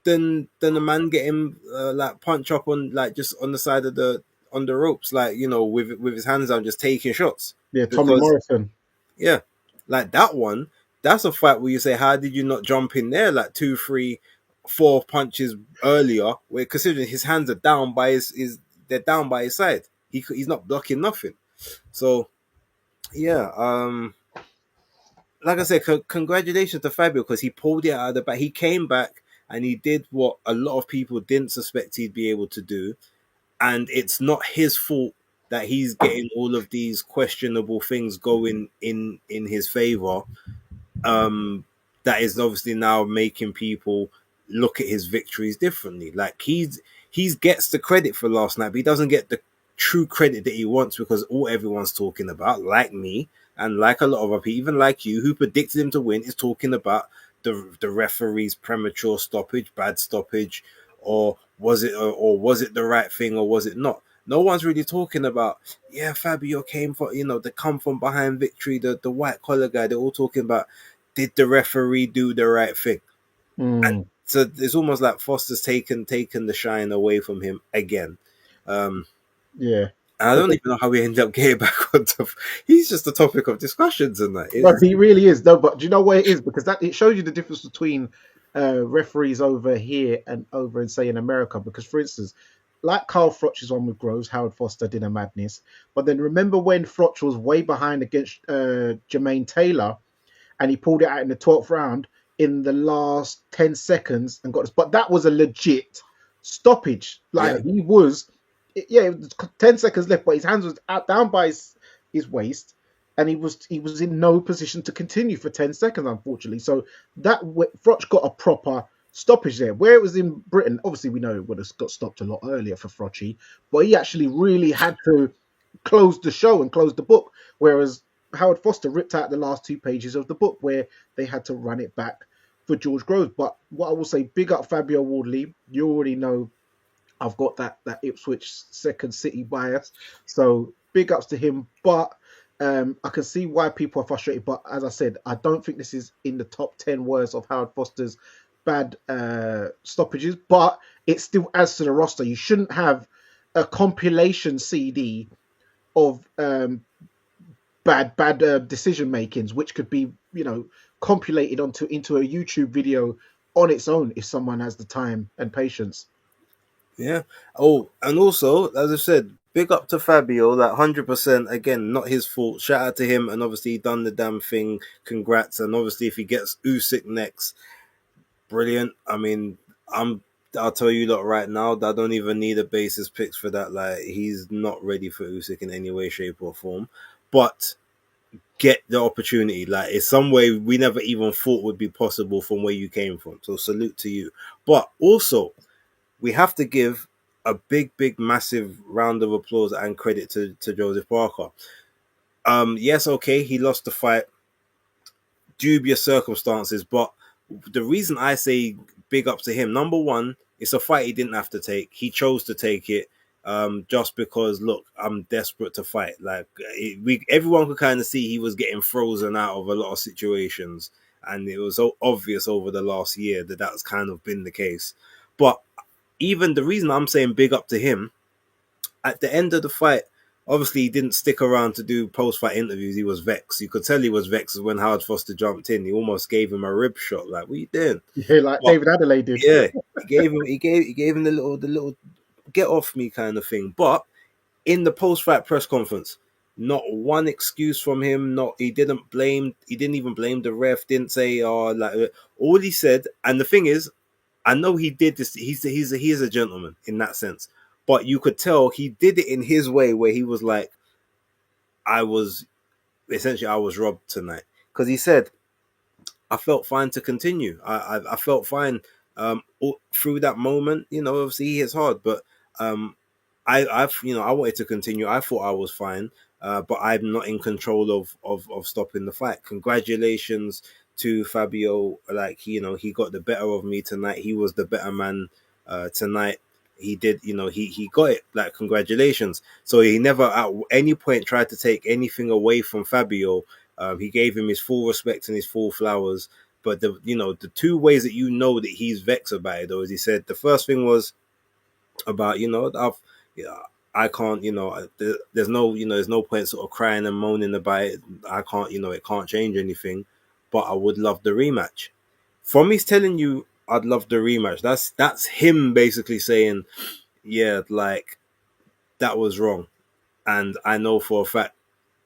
than a man getting like punch up on, like, just on the side of on the ropes, like, with his hands down, just taking shots. Yeah, Tommy Morrison. Yeah, like that one. That's a fight where you say, how did you not jump in there like 2, 3, 4 punches earlier? Where, considering his hands are down by they're down by his side, he's not blocking nothing. So yeah, like I said, congratulations to Fabio, because he pulled it out of the back. He came back and he did what a lot of people didn't suspect he'd be able to do. And it's not his fault that he's getting all of these questionable things going in his favor. That is obviously now making people look at his victories differently. Like, he gets the credit for last night, but he doesn't get the true credit that he wants, because all everyone's talking about, like me, and like a lot of other people, even like you, who predicted him to win, is talking about the referee's premature stoppage, bad stoppage, or was it the right thing, or was it not? No one's really talking about, yeah, Fabio came for, the come from behind victory, the white collar guy. They're all talking about, did the referee do the right thing? And so it's almost like Foster's taken the shine away from him again. Yeah. I don't even know how we end up getting back on top. He's just a topic of discussions and that. No, he really is. No, but do you know where it is? Because it shows you the difference between referees over here and over in, say, in America. Because, for instance, like Carl Froch's one with Groves, Howard Foster did a madness. But then remember when Froch was way behind against Jermaine Taylor, and he pulled it out in the 12th round in the last 10 seconds and got us. But that was a legit stoppage. Like, he was... Yeah, it was 10 seconds left, but his hands was out down by his waist, and he was in no position to continue for 10 seconds, unfortunately. So that Froch got a proper stoppage there. Where it was in Britain, obviously we know it would have got stopped a lot earlier for Frochy, but he actually really had to close the show and close the book, whereas Howard Foster ripped out the last 2 pages of the book where they had to run it back for George Groves. But what I will say, big up Fabio Wardley. You already know I've got that Ipswich second city bias, so big ups to him. But I can see why people are frustrated. But as I said, I don't think this is in the top 10 worst of Howard Foster's bad stoppages. But it still adds to the roster. You shouldn't have a compilation CD of bad decision makings, which could be compilated into a YouTube video on its own if someone has the time and patience. Yeah. Oh, and also, as I said, big up to Fabio, like 100%. Again, not his fault. Shout out to him, and obviously he done the damn thing. Congrats, and obviously if he gets Usyk next, brilliant. I mean, I'm. I'll tell you lot right now, I don't even need a basis picks for that. Like he's not ready for Usyk in any way, shape, or form. But get the opportunity. Like it's some way we never even thought would be possible from where you came from. So salute to you. But also, we have to give a big, big, massive round of applause and credit to Joseph Parker. Yes, okay, he lost the fight, dubious circumstances, but the reason I say big up to him, number one, it's a fight he didn't have to take. He chose to take it. Just because, look, I'm desperate to fight. Like everyone could kind of see he was getting frozen out of a lot of situations, and it was so obvious over the last year that that's kind of been the case. But even the reason I'm saying big up to him, at the end of the fight, obviously he didn't stick around to do post-fight interviews. He was vexed. You could tell he was vexed when Howard Foster jumped in. He almost gave him a rib shot. Like, what are you doing? Yeah, like But David Adelaide did. yeah, he gave him the little get off me kind of thing. But in the post-fight press conference, not one excuse from him. Not he didn't blame. He didn't even blame the ref. Didn't say all he said. And the thing is, I know he did this. He's a gentleman in that sense, but you could tell he did it in his way, where he was like, "I was essentially I was robbed tonight," because he said, "I felt fine to continue. I felt fine through that moment. You know, obviously he hits hard, but um, I wanted to continue. I thought I was fine, but I'm not in control of stopping the fight. Congratulations to Fabio. Like he got the better of me tonight. He was the better man tonight. He did, he got it. Like congratulations. So he never at any point tried to take anything away from Fabio. He gave him his full respect and his full flowers. But the two ways that that he's vexed about it, though, is he said the first thing was about yeah, I can't there's no point sort of crying and moaning about it. I can't it can't change anything, but I would love the rematch. From he's telling you I'd love the rematch, that's him basically saying, yeah, like that was wrong, and I know for a fact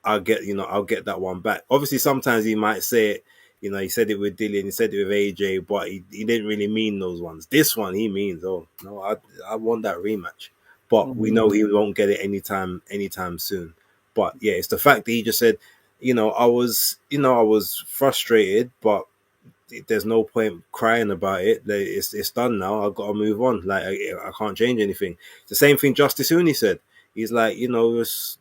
I'll get that one back. Obviously, sometimes he might say it. He said it with Dillian, he said it with AJ, but he didn't really mean those ones. This one, he means, oh no, I want that rematch. But we know Mm. he won't get it anytime soon. But yeah, it's the fact that he just said, I was frustrated, but there's no point crying about it. It's done now. I've got to move on. Like I can't change anything. The same thing Justice Uni said. He's like, it's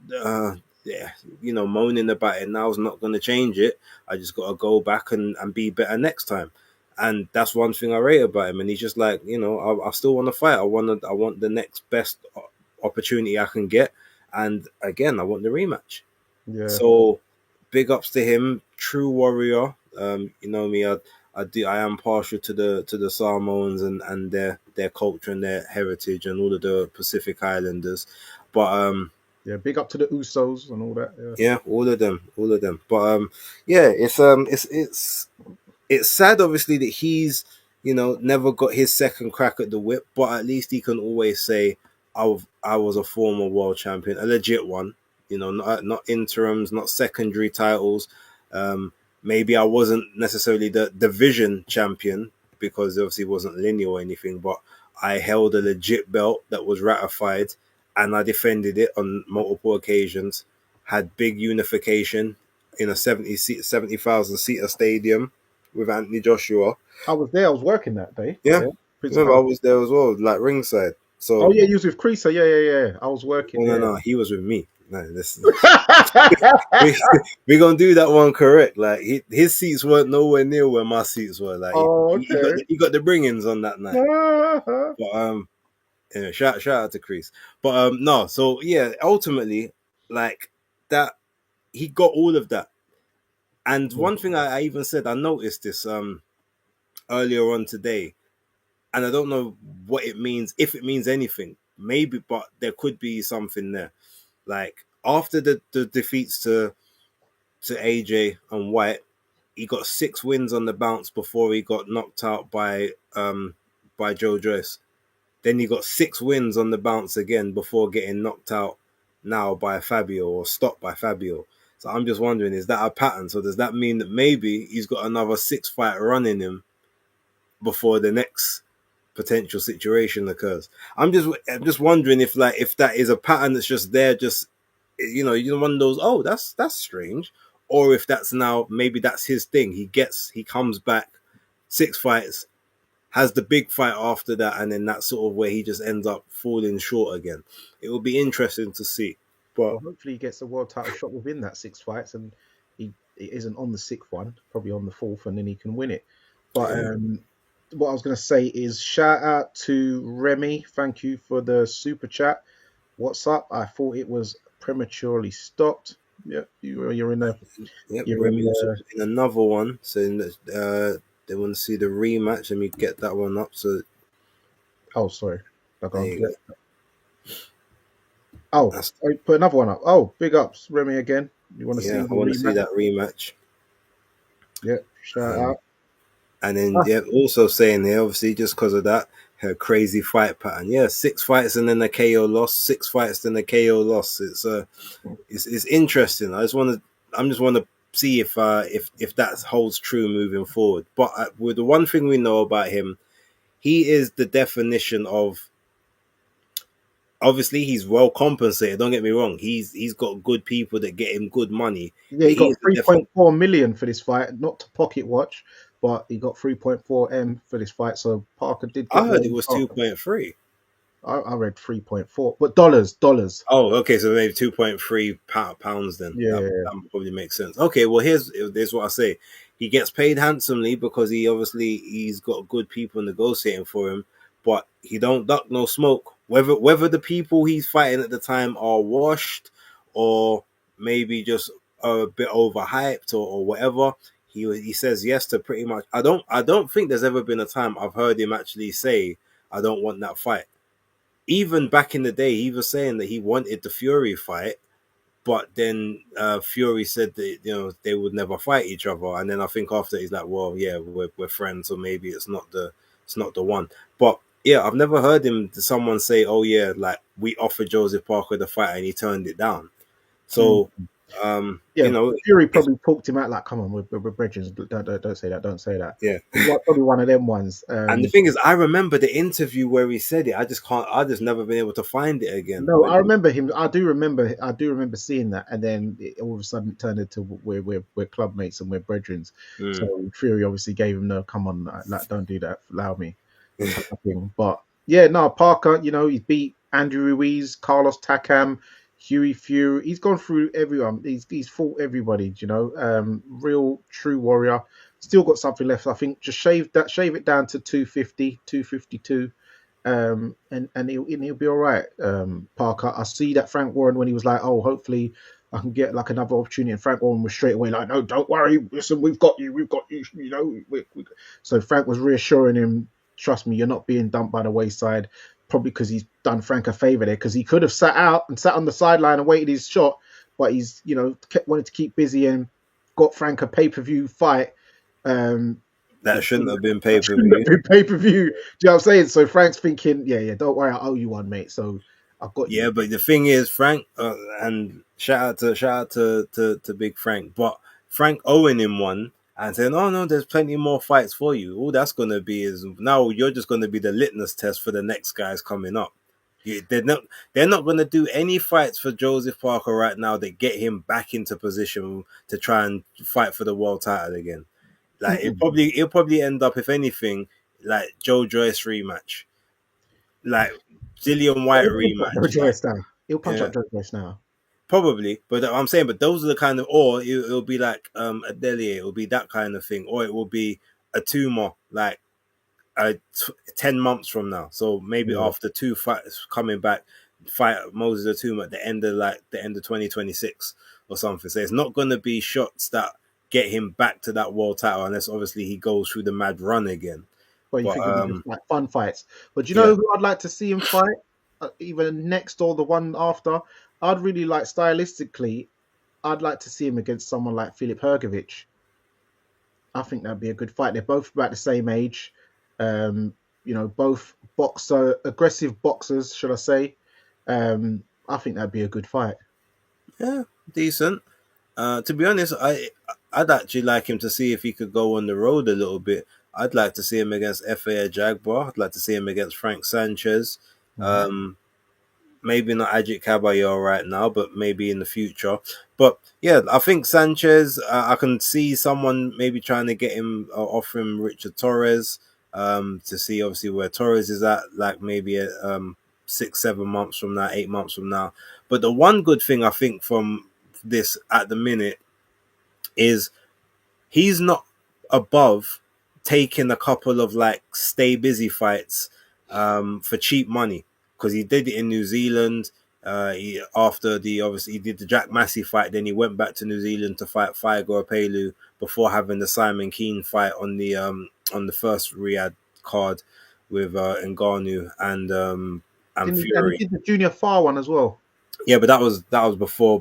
yeah, moaning about it now is not going to change it. I just got to go back and be better next time. And that's one thing I rate about him. And he's just like, I still want to fight. I want the next best opportunity I can get. And again, I want the rematch. Yeah. So big ups to him, true warrior. You know me, I am partial to the Samoans and their culture and their heritage and all of the Pacific Islanders. But Yeah. Big up to the Usos and all that. Yeah. yeah, all of them. But yeah, it's sad, obviously, that he's never got his second crack at the whip, but at least he can always say, I was a former world champion, a legit one. Not interims, not secondary titles. Maybe I wasn't necessarily the division champion because obviously it wasn't linear or anything, but I held a legit belt that was ratified, and I defended it on multiple occasions. Had big unification in a 70,000 seater stadium with Anthony Joshua. I was there. I was working that day. Yeah, Yeah. Prince of remember I Wales. was there as well, like ringside. Oh So yeah, you was with Creaser. Yeah, yeah, yeah. I was working. no, Yeah. no, he was with me. No, this we we gonna do that one correct. Like his seats weren't nowhere near where my seats were. Like Oh, he got okay. the bring-ins on that night. Uh-huh. But shout out to Chris. But no, so yeah, ultimately, like that, he got all of that. And Yeah. one thing I even said, I noticed this earlier on today, and I don't know what it means, if it means anything. Maybe, but there could be something there. Like after the defeats to AJ and White, he got 6 wins on the bounce before he got knocked out by Joe Joyce. Then he got 6 wins on the bounce again before getting knocked out now by Fabio or stopped by Fabio. So I'm just wondering, is that a pattern? So does that mean that maybe he's got another 6 fight run in him before the next potential situation occurs? I'm just wondering if that is a pattern that's just there, just one of those, oh, that's strange, or if that's now maybe that's his thing. He comes back 6 fights, has the big fight after that, and then that's sort of where he just ends up falling short again. It will be interesting to see. But Well, hopefully he gets a world title shot within that 6 fights, and he isn't on the sixth one, probably on the fourth, and then he can win it. But what I was going to say is shout out to Remy. Thank you for the super chat. What's up? I thought it was prematurely stopped. Yeah, you're in there. yep, You're Remy in also there. in another one saying that they want to see the rematch. Let me get that one up. So Oh, sorry. there you go. Oh, That's, put another one up. Oh, big ups, Remy again. You want to see yeah, the I want to see rematch? that rematch. Yeah, shout out. And then also saying here, obviously, just because of that, her crazy fight pattern. Yeah, 6 fights and then a KO loss. 6 fights then a KO loss. It's interesting. I'm just want to see if that holds true moving forward. But with the one thing we know about him, he is the definition of. Obviously, he's well compensated. Don't get me wrong. He's got good people that get him good money. Yeah, But he got he's the 3.4 million for this fight, not to pocket watch, but he got 3.4 M for this fight. So Parker did I get heard it one. was 2.3. I read 3.4, but dollars. Oh, okay. So maybe 2.3 pounds then. Yeah, That probably makes sense. Okay, well here's what I say. He gets paid handsomely because he's got good people negotiating for him, but he don't duck no smoke. Whether the people he's fighting at the time are washed or maybe just a bit overhyped or whatever, he says yes to pretty much. I don't think there's ever been a time I've heard him actually say I don't want that fight. Even back in the day, he was saying that he wanted the Fury fight, but then Fury said that they would never fight each other. And then I think after he's like, well, yeah, we're friends, so maybe it's not the one. But yeah, I've never heard someone say, oh yeah, like we offered Joseph Parker the fight and he turned it down. yeah. So Yeah, Fury it's probably talked him out like, "Come on, we're brethren. Don't say that. Don't say that." yeah. He's like probably one of them ones. And the thing is, I remember the interview where he said it. I just never been able to find it again. No, I remember him. I do remember. I do remember seeing that, and then all of a sudden it turned into we're club mates and we're brethren. So Fury obviously gave him no, come on, like, don't do that, allow me, type of thing. But yeah, no, Parker, he's beat Andrew Ruiz, Carlos Takam, Huey Fury. He's gone through everyone. He's fought everybody. Real true warrior. Still got something left. I think just shave it down to 250, 252. And he'll be all right. Parker, I see that Frank Warren when he was like, "Oh, hopefully I can get like another opportunity," and Frank Warren was straight away like, "No, don't worry. Listen, we've got you. We've got you. So Frank was reassuring him, "Trust me, you're not being dumped by the wayside." Probably because he's done Frank a favor there, because he could have sat out and sat on the sideline and waited his shot, but he's wanted to keep busy and got Frank a pay-per-view fight. That shouldn't have been pay per Shouldn't view. have been pay-per-view. Do you know what I'm saying? So Frank's thinking, yeah, don't worry, I owe you one, mate. So I've got Yeah, you. but the thing is, Frank, and shout out to Big Frank, but Frank owing him one and saying, "Oh no, there's plenty more fights for you." All that's gonna be is now you're just gonna be the litmus test for the next guys coming up. They're not gonna do any fights for Joseph Parker right now that get him back into position to try and fight for the world title again. Like it'll probably end up, if anything, like Joe Joyce rematch, like Dillian White He'll punch up rematch, Joe like. Joyce now. He'll punch Yeah, up Joe Joyce now. probably, but I'm saying, but those are the kind of, or it'll be like a Delia, it'll be that kind of thing, or it will be a Tumo, like 10 months from now. So maybe Yeah. after 2 fights coming back, fight Moses Atuma at the end of 2026 or something. So it's not going to be shots that get him back to that world title unless obviously he goes through the mad run again. Well, you But think it'd be just like fun fights. But do you yeah, know who I'd like to see him fight? Either next or the one after. I'd really like, stylistically, I'd like to see him against someone like Filip Hrgovic. I think that'd be a good fight. They're both about the same age. Both aggressive boxers, should I say? I think that'd be a good fight. Yeah, decent. To be honest, I'd actually like him to see if he could go on the road a little bit. I'd like to see him against Fa Jaguar. I'd like to see him against Frank Sanchez. Mhm. Um, Maybe not Ajit Caballero right now, but maybe in the future. But yeah, I think Sanchez. I can see someone maybe trying to get him, offer him Richard Torres, to see obviously where Torres is at, like maybe 6, 7 months from now, 8 months from now. But the one good thing I think from this at the minute is he's not above taking a couple of like stay busy fights, for cheap money, because he did it in New Zealand. After the obviously he did the Jack Massey fight, then he went back to New Zealand to fight Figo Pelu before having the Simon Keane fight on the first Riyadh card with Ngannou and And he Fury. did the Junior Far one as well. Yeah, but that was before.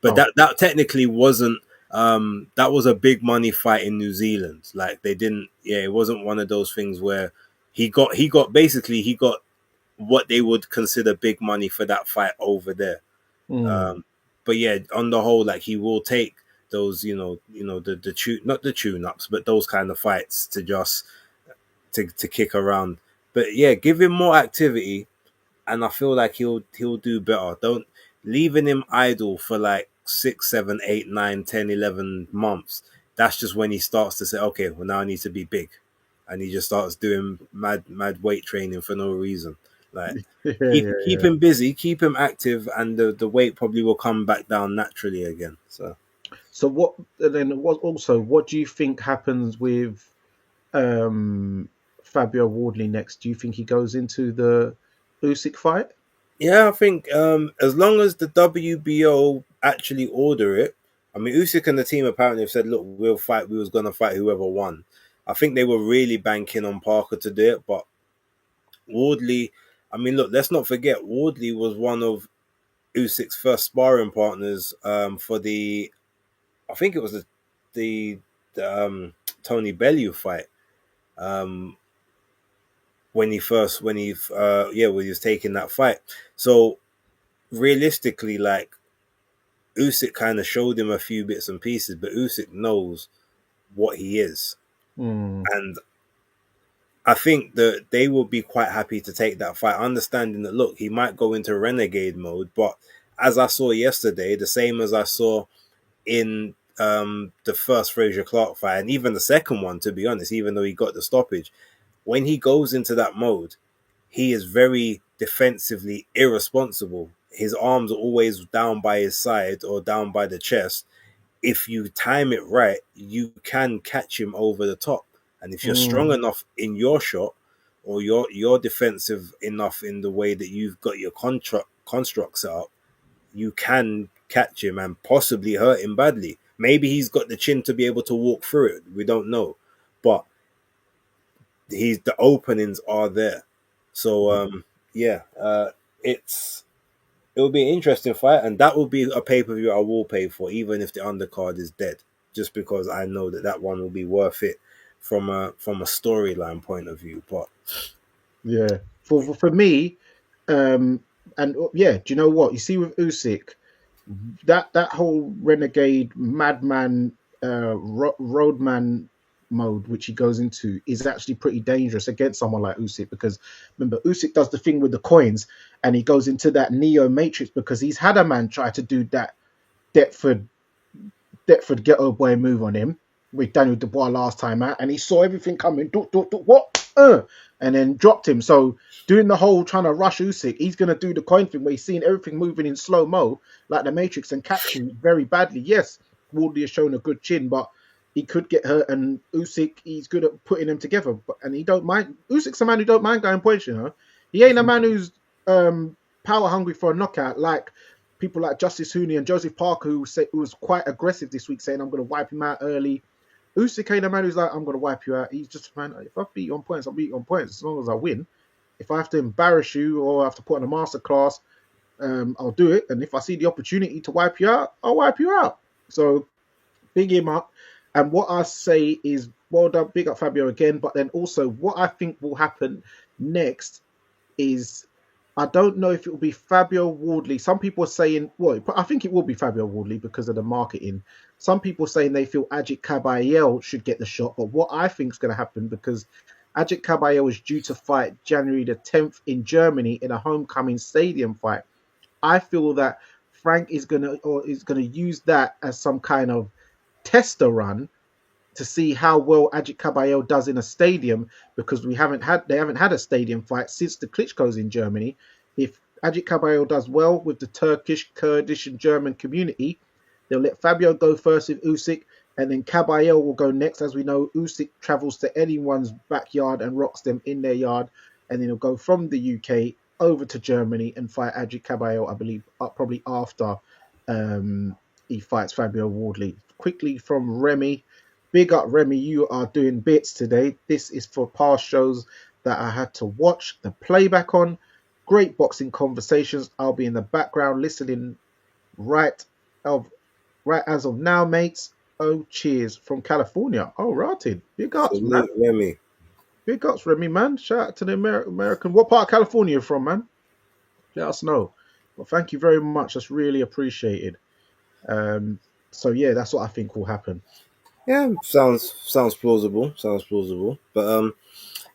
But Oh. that technically wasn't, that was a big money fight in New Zealand. Like they didn't, yeah, it wasn't one of those things where he got what they would consider big money for that fight over there. Mm. But yeah, on the whole, like he will take those, the tune, not the tune ups, but those kind of fights to just to kick around. But yeah, give him more activity, and I feel like he'll do better. Don't leaving him idle for like 6, 7, 8, 9, 10, 11 months. That's just when he starts to say, okay, well now I need to be big, and he just starts doing mad weight training for no reason. Like Yeah, keep yeah. him busy, keep him active, and the weight probably will come back down naturally again. So So what? And then what? Also, what do you think happens with um, Fabio Wardley next? Do you think he goes into the Usyk fight? yeah, I think as long as the WBO actually order it, I mean, Usyk and the team apparently have said, "Look, we'll fight. We was gonna fight whoever won." I think they were really banking on Parker to do it, but Wardley. I mean, look, let's not forget Wardley was one of Usyk's first sparring partners for the. I think it was the, the Tony Bellew fight. Um, when he was taking that fight. So realistically, like Usyk kind of showed him a few bits and pieces, but Usyk knows what he is, Mm. and I think that they will be quite happy to take that fight, understanding that look, he might go into renegade mode, but as I saw yesterday, the same as I saw in the first Frazier Clark fight, and even the second one, to be honest, even though he got the stoppage, when he goes into that mode, he is very defensively irresponsible. His arms are always down by his side or down by the chest. If you time it right, you can catch him over the top. And if you're strong Mm. enough in your shot, or you're defensive enough in the way that you've got your construct set up, you can catch him and possibly hurt him badly. Maybe he's got the chin to be able to walk through it. We don't know, but the openings are there. So yeah, it's it will be an interesting fight, and that will be a pay per view I will pay for, even if the undercard is dead, just because I know that that one will be worth it from a storyline point of view. But Yeah. For me, um, and yeah, do you know what you see with Usyk? That whole renegade madman roadman mode which he goes into is actually pretty dangerous against someone like Usyk, because remember Usyk does the thing with the coins and he goes into that neo matrix because he's had a man try to do that Deptford ghetto boy move on him with Daniel Dubois last time out, and he saw everything coming. What? And then dropped him. So doing the whole trying to rush Usyk, he's gonna do the coin thing where he's seeing everything moving in slow mo like the Matrix and catch him very badly. Yes, Wardley has shown a good chin, but he could get hurt. And Usyk, he's good at putting them together, and he don't mind. Usyk's a man who don't mind going points. You know, he ain't a man who's power hungry for a knockout like people like Justice Hooney and Joseph Parker, who was quite aggressive this week, saying I'm going to wipe him out early. Usyk ain't a man who's like I'm going to wipe you out. He's just a man. If I beat you on points, I'll beat you on points as long as I win. If I have to embarrass you or I have to put on a masterclass, I'll do it. And if I see the opportunity to wipe you out, I'll wipe you out. So big him up. And what I say is, well done, big up Fabio again. But then also, what I think will happen next is I don't know if it will be Fabio Wardley. Some people are saying, well, I think it will be Fabio Wardley because of the marketing. Some people are saying they feel Ajit Kabayel should get the shot. But what I think is going to happen, because Ajit Kabayel is due to fight January the 10th in Germany in a homecoming stadium fight. I feel that Frank is gonna use that as some kind of tester run to see how well Ajit Kabayel does in a stadium, because they haven't had a stadium fight since the Klitschko's in Germany. If Ajit Kabayel does well with the Turkish, Kurdish, and German community, they'll let Fabio go first with Usyk, and then Kabayel will go next. As we know, Usyk travels to anyone's backyard and rocks them in their yard, and then he'll go from the UK over to Germany and fight Ajit Kabayel, I believe, probably after he fights Fabio Wardley. Quickly from Remy. Big up, Remy. You are doing bits today. This is for past shows that I had to watch the playback on. Great boxing conversations. I'll be in the background listening right of right as of now, mates. Oh, cheers from California. Oh, rotted. Big ups, man. Salute, Remy. Big ups, Remy, man. Shout out to the American. What part of California you from, man? Let us know. Well, thank you very much. That's really appreciated. Um, so yeah, that's what I think will happen. Yeah, sounds plausible. Sounds plausible. But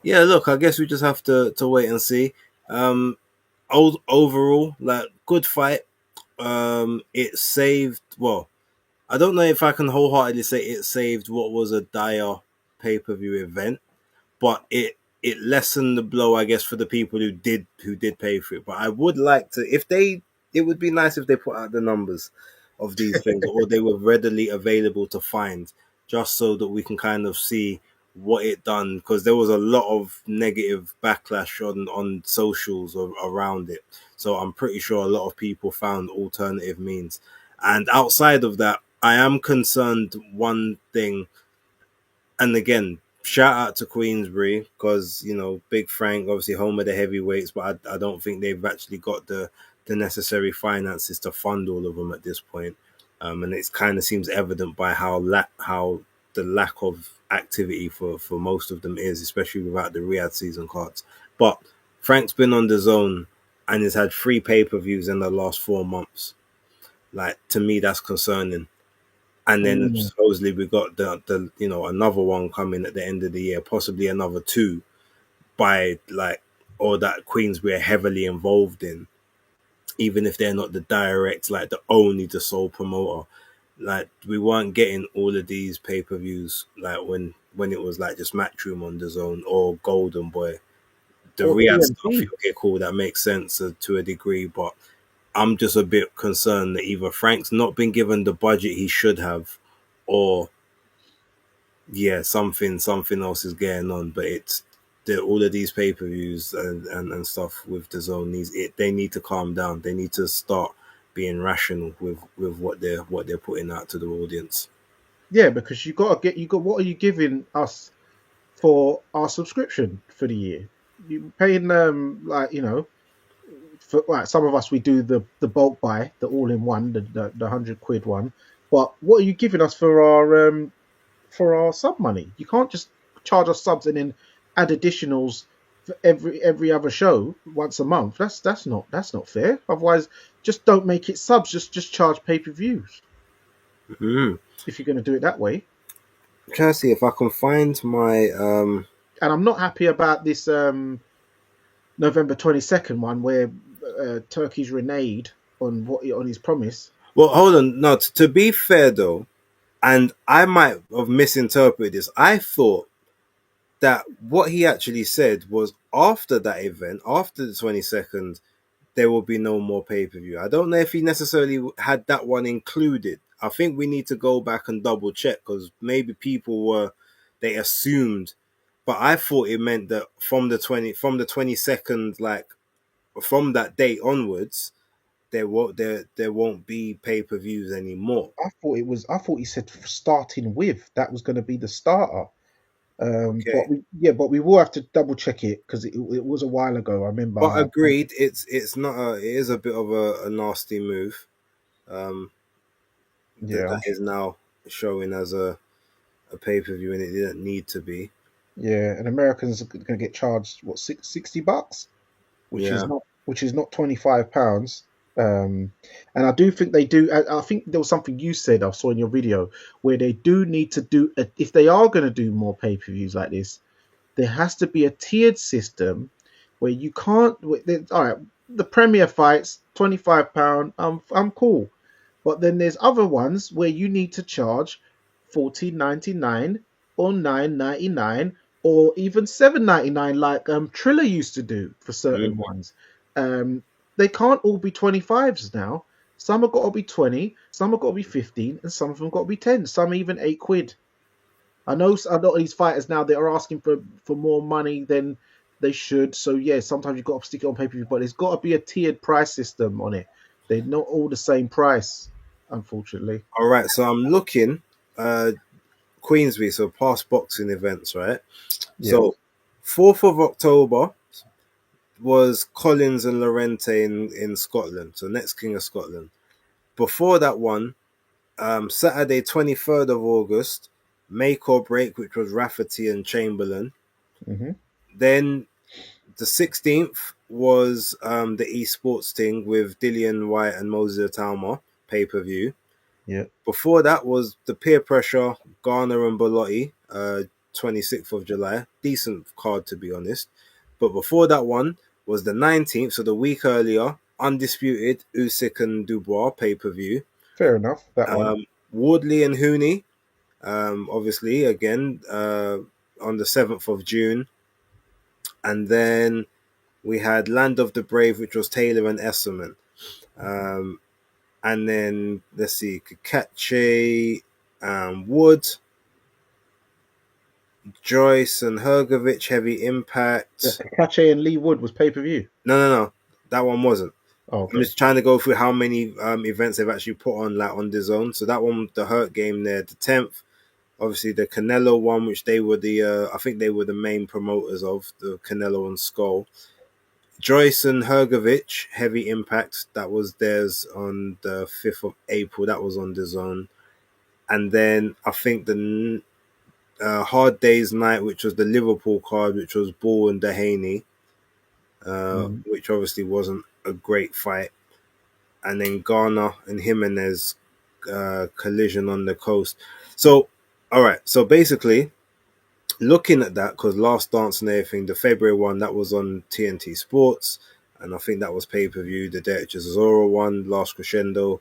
yeah. Look, I guess we just have to wait and see. Um, overall, like good fight. It saved. Well, I don't know if I can wholeheartedly say it saved what was a dire pay per view event, but it lessened the blow, I guess, for the people who did pay for it. But I would like to, if they, it would be nice if they put out the numbers of these things, or they were readily available to find, just so that we can kind of see what it done, because there was a lot of negative backlash on socials around it. So I'm pretty sure a lot of people found alternative means. And outside of that, I am concerned one thing, and again, shout out to Queensbury, because Big Frank, obviously home of the heavyweights, but I don't think they've actually got the necessary finances to fund all of them at this point. And it kind of seems evident by how the lack of activity for most of them is, especially without the Riyadh season cards. But Frank's been on the zone and has had 3 pay-per-views in the last 4 months. Like, to me, that's concerning. And then Mm. supposedly we got the another one coming at the end of the year, possibly another two, by like, or that Queensbury are heavily involved in, even if they're not the direct, like the sole promoter. Like, we weren't getting all of these pay-per-views like when it was like just Matchroom on the zone or Golden Boy. The Or Riyadh stuff, TNT. okay, cool, that makes sense to a degree, but I'm just a bit concerned that either Frank's not been given the budget he should have, or yeah, something else is going on. But it's all of these pay per views and stuff with the zone they need to calm down. They need to start being rational with what they're putting out to the audience. Yeah, because you got what are you giving us for our subscription for the year? You paying like for like some of us we do the bulk buy, the all in one, the 100 quid one. But what are you giving us for our sub money? You can't just charge us subs and then add additionals for every other show once a month. That's not fair. Otherwise, just don't make it subs. Just charge pay-per-views Mm. if you're going to do it that way. I'm trying to see if I can find my And I'm not happy about this November 22nd one where Turkey's reneged on his promise. Well, hold on. No, to be fair though, and I might have misinterpreted this. I thought that what he actually said was after that event, after the 22nd, there will be no more pay per view. I don't know if he necessarily had that one included. I think we need to go back and double check, because maybe they assumed, but I thought it meant that from the 22nd, like from that date onwards, there won't be pay per views anymore. I thought he said starting with that was going to be the starter. Okay. But we will have to double check it because it was a while ago. I remember. But agreed, it's not it is a bit of a nasty move. Um, that Yeah, is now showing as a pay per view, and it didn't need to be. yeah, and Americans are going to get charged what $60, which is Yeah, not. which is not £25. And I do think they do. I think there was something you said I saw in your video where they do need to do. If they are going to do more pay per views like this, there has to be a tiered system where you can't. All right, the Premier fights £25. I'm cool, but then there's other ones where you need to charge 14.99 or 9.99 or even 7.99, like Triller used to do for certain ones. Um, they can't all be 25s now. Some have got to be 20, some have got to be 15, and some of them got to be 10. Some even £8. I know a lot of these fighters now, they are asking for more money than they should. So yeah, sometimes you've got to stick it on pay per view, but there's got to be a tiered price system on it. They're not all the same price, unfortunately. All right, so I'm looking Queensby, so past boxing events, right? Yeah. So 4th of October was Collins and Lorente in Scotland, so next King of Scotland. Before that one, Saturday 23rd of August, Make or Break, which was Rafferty and Chamberlain. Mm-hmm. Then the 16th was the esports thing with Dillian White and Moses Talma pay-per-view. Yeah. Before that was the peer pressure, Garner and Bellotti, 26th of July. Decent card, to be honest. But before that one was the 19th, so the week earlier, Undisputed, Usyk and Dubois pay-per-view. Fair enough, that one. Wardley and Hooney, obviously, again, on the 7th of June. And then we had Land of the Brave, which was Taylor and Esserman. And then, let's see, Kakache, Wood, Joyce and Hergovich, Heavy Impact. Yeah, Kakache and Lee Wood was pay per view. No. That one wasn't. Oh, okay. I'm just trying to go through how many events they've actually put on, like on the zone. So that one, the Hurt game there, the 10th. Obviously, the Canelo one, which they were I think they were the main promoters of, the Canelo and Skull. Joyce and Hergovich, Heavy Impact, that was theirs on the 5th of April. That was on the zone. And then I think the Hard Day's Night, which was the Liverpool card, which was Ball and Dehaney, which obviously wasn't a great fight. And then Garner and Jimenez collision on the coast. So, all right. So basically, looking at that, because Last Dance and everything, the February one, that was on TNT Sports. And I think that was pay-per-view. The Derek Chisora one, Last Crescendo.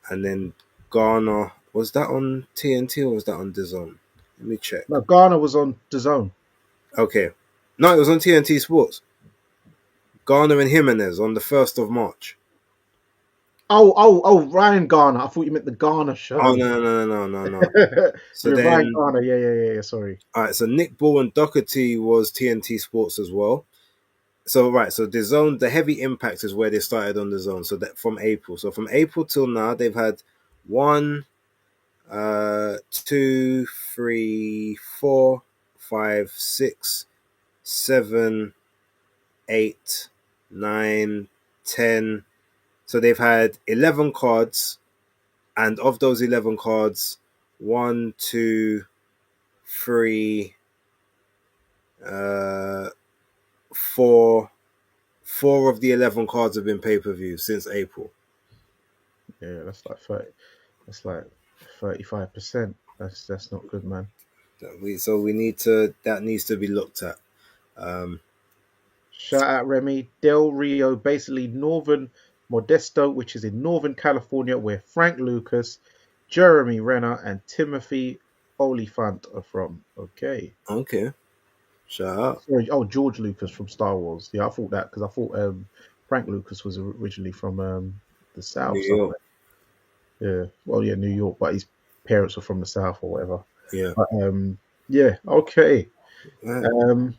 And then Garner, was that on TNT or was that on DAZN? Let me check. No, Garner was on DAZN. Okay. No, it was on TNT Sports. Garner and Jimenez on the 1st of March. Oh, Ryan Garner. I thought you meant the Garner show. Oh, no. So then, Ryan Garner, yeah, sorry. All right, so Nick Ball and Doherty was TNT Sports as well. So, right, so the zone, the Heavy Impact is where they started on the zone. So that from April. So from April till now, they've had 1, 2, 3, 4, 5, 6, 7, 8, 9, 10. So they've had 11 cards, and of those 11 cards, 1, 2, 3, 4 of the 11 cards have been pay-per-view since April. Yeah, that's like 30. That's like 35%. That's not good, man. So we need to. That needs to be looked at. Shout out Remy Del Rio, basically Northern Modesto, which is in Northern California, where Frank Lucas, Jeremy Renner, and Timothy Oliphant are from. Okay. Shout out. Sorry, George Lucas from Star Wars. Yeah, I thought that because I thought Frank Lucas was originally from the South. New York. Yeah. Well, yeah, New York, but his parents were from the South or whatever. Yeah. But, yeah. Okay. Right.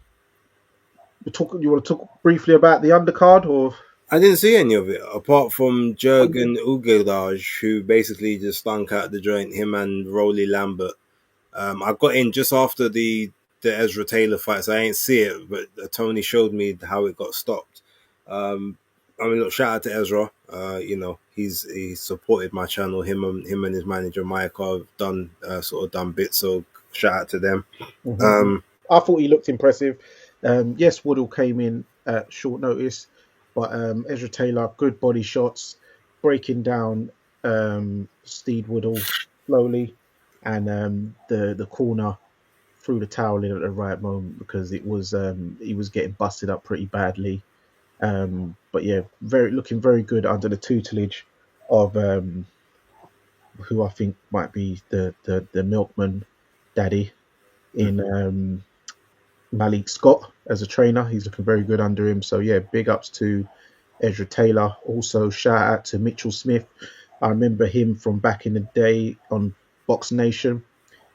You want to talk briefly about the undercard, or? I didn't see any of it apart from Jurgen Ugelaj, who basically just stunk out the joint. Him and Rolly Lambert. I got in just after the Ezra Taylor fight, so I ain't see it, but Tony showed me how it got stopped. I mean, look, shout out to Ezra. You know, he's supported my channel. Him and his manager Mike have done bits. So shout out to them. Mm-hmm. I thought he looked impressive. Yes, Woodall came in at short notice. But Ezra Taylor, good body shots, breaking down Steed Woodall slowly, and the corner threw the towel in at the right moment because it was he was getting busted up pretty badly. But yeah, very looking very good under the tutelage of who I think might be the milkman daddy in Malik Scott as a trainer. He's looking very good under him. So yeah, big ups to Ezra Taylor. Also shout out to Mitchell Smith. I remember him from back in the day on Box Nation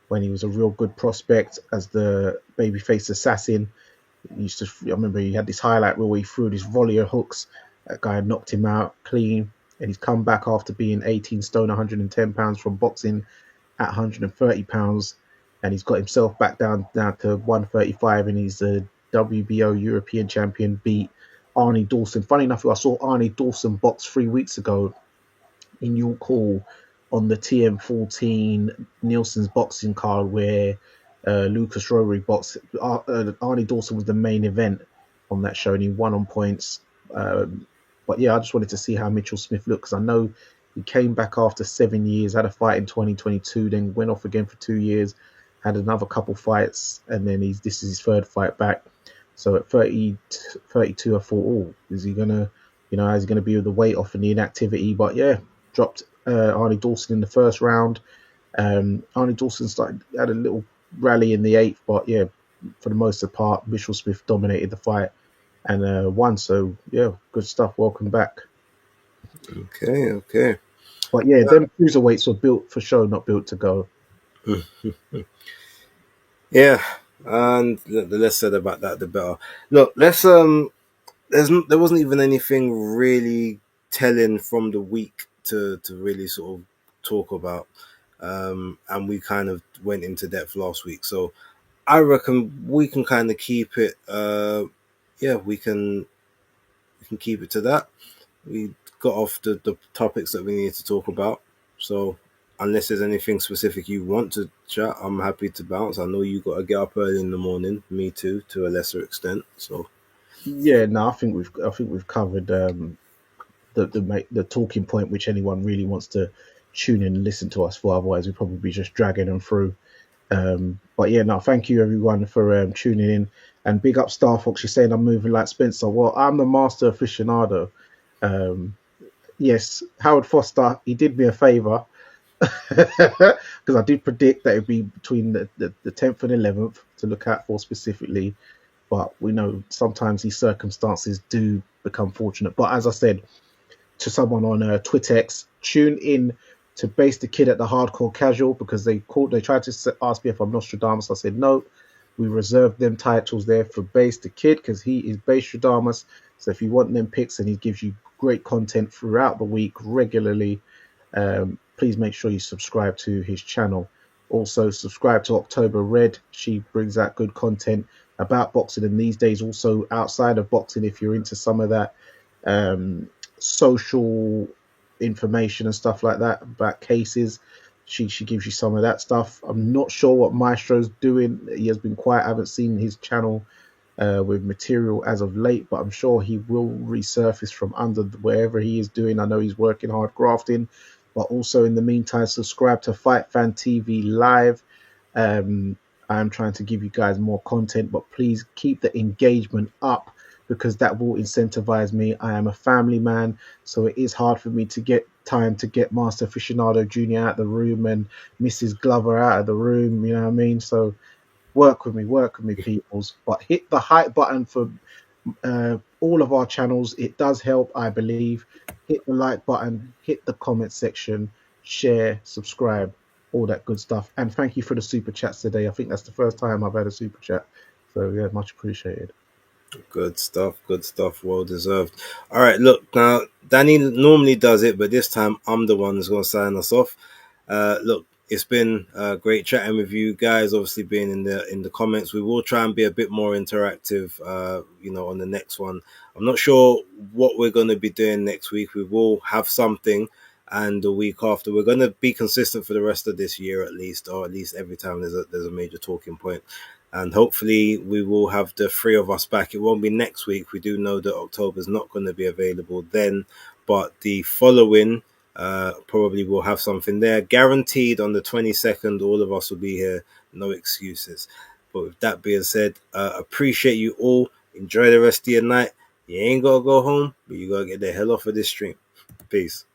when he was a real good prospect as the babyface assassin. He used to, I remember he had this highlight reel where he threw these volley of hooks. That guy knocked him out clean. And he's come back after being 18 stone, 110 pounds from boxing at 130 pounds. And he's got himself back down to 135. And he's a WBO European champion, beat Arnie Dawson. Funny enough, I saw Arnie Dawson box 3 weeks ago in York Hall on the TM14 Nielsen's boxing card where Lucas Rowery boxed. Arnie Dawson was the main event on that show and he won on points. But yeah, I just wanted to see how Mitchell Smith looked because I know he came back after 7 years, had a fight in 2022, then went off again for 2 years, had another couple fights, and then this is his third fight back. So at 30, 32, I thought, oh, is he gonna, how's he gonna be with the weight off and the inactivity? But yeah, dropped Arnie Dawson in the first round. Arnie Dawson had a little rally in the eighth, but yeah, for the most part, Mitchell Smith dominated the fight and won. So yeah, good stuff. Welcome back. Okay. But yeah, them cruiserweights were built for show, not built to go. Yeah, and the less said about that, the better. Look, there wasn't even anything really telling from the week to really sort of talk about, and we kind of went into depth last week. So I reckon we can kind of keep it. Yeah, we can keep it to that. We got off the topics that we need to talk about. So unless there's anything specific you want to chat, I'm happy to bounce. I know you got to get up early in the morning. Me too, to a lesser extent. So yeah, no, I think we've covered the talking point which anyone really wants to tune in and listen to us for. Otherwise, we'd probably be just dragging them through. But yeah, no, thank you everyone for tuning in. And big up Star Fox. You're saying I'm moving like Spencer. Well, I'm the master aficionado. Yes, Howard Foster, he did me a favour because I did predict that it'd be between the 10th and 11th to look out for specifically. But we know sometimes these circumstances do become fortunate. But as I said to someone on Twittex, tune in to Base the Kid at the Hardcore Casual because they tried to ask me if I'm Nostradamus. I said no. We reserved them titles there for Base the Kid because he is Base-Stradamus. So if you want them picks and he gives you great content throughout the week regularly, please make sure you subscribe to his channel. Also, subscribe to October Red. She brings out good content about boxing and these days also outside of boxing if you're into some of that social information and stuff like that about cases. She gives you some of that stuff. I'm not sure what Maestro's doing. He has been quiet. I haven't seen his channel with material as of late, but I'm sure he will resurface from under wherever he is doing. I know he's working hard grafting, but also in the meantime, subscribe to Fight Fan TV Live. I'm trying to give you guys more content, but please keep the engagement up because that will incentivize me. I am a family man, so it is hard for me to get time to get Master Aficionado Jr. out of the room and Mrs. Glover out of the room, you know what I mean? So work with me, peoples. But hit the hype button for all of our channels. It does help, I believe. Hit the like button, hit the comment section, share, subscribe, all that good stuff. And thank you for the super chats today. I think that's the first time I've had a super chat. So yeah, much appreciated. good stuff. Well deserved. All right, look now. Danny normally does it, but this time I'm the one who's going to sign us off. Look, it's been great chatting with you guys. Obviously, being in the comments, we will try and be a bit more interactive. On the next one, I'm not sure what we're going to be doing next week. We will have something, and the week after, we're going to be consistent for the rest of this year at least, or at least every time there's a major talking point. and hopefully we will have the three of us back. It won't be next week. We do know that October's not going to be available then, but the following probably will have something there. Guaranteed on the 22nd, all of us will be here. No excuses. But with that being said, appreciate you all. Enjoy the rest of your night. You ain't got to go home, but you got to get the hell off of this stream. Peace.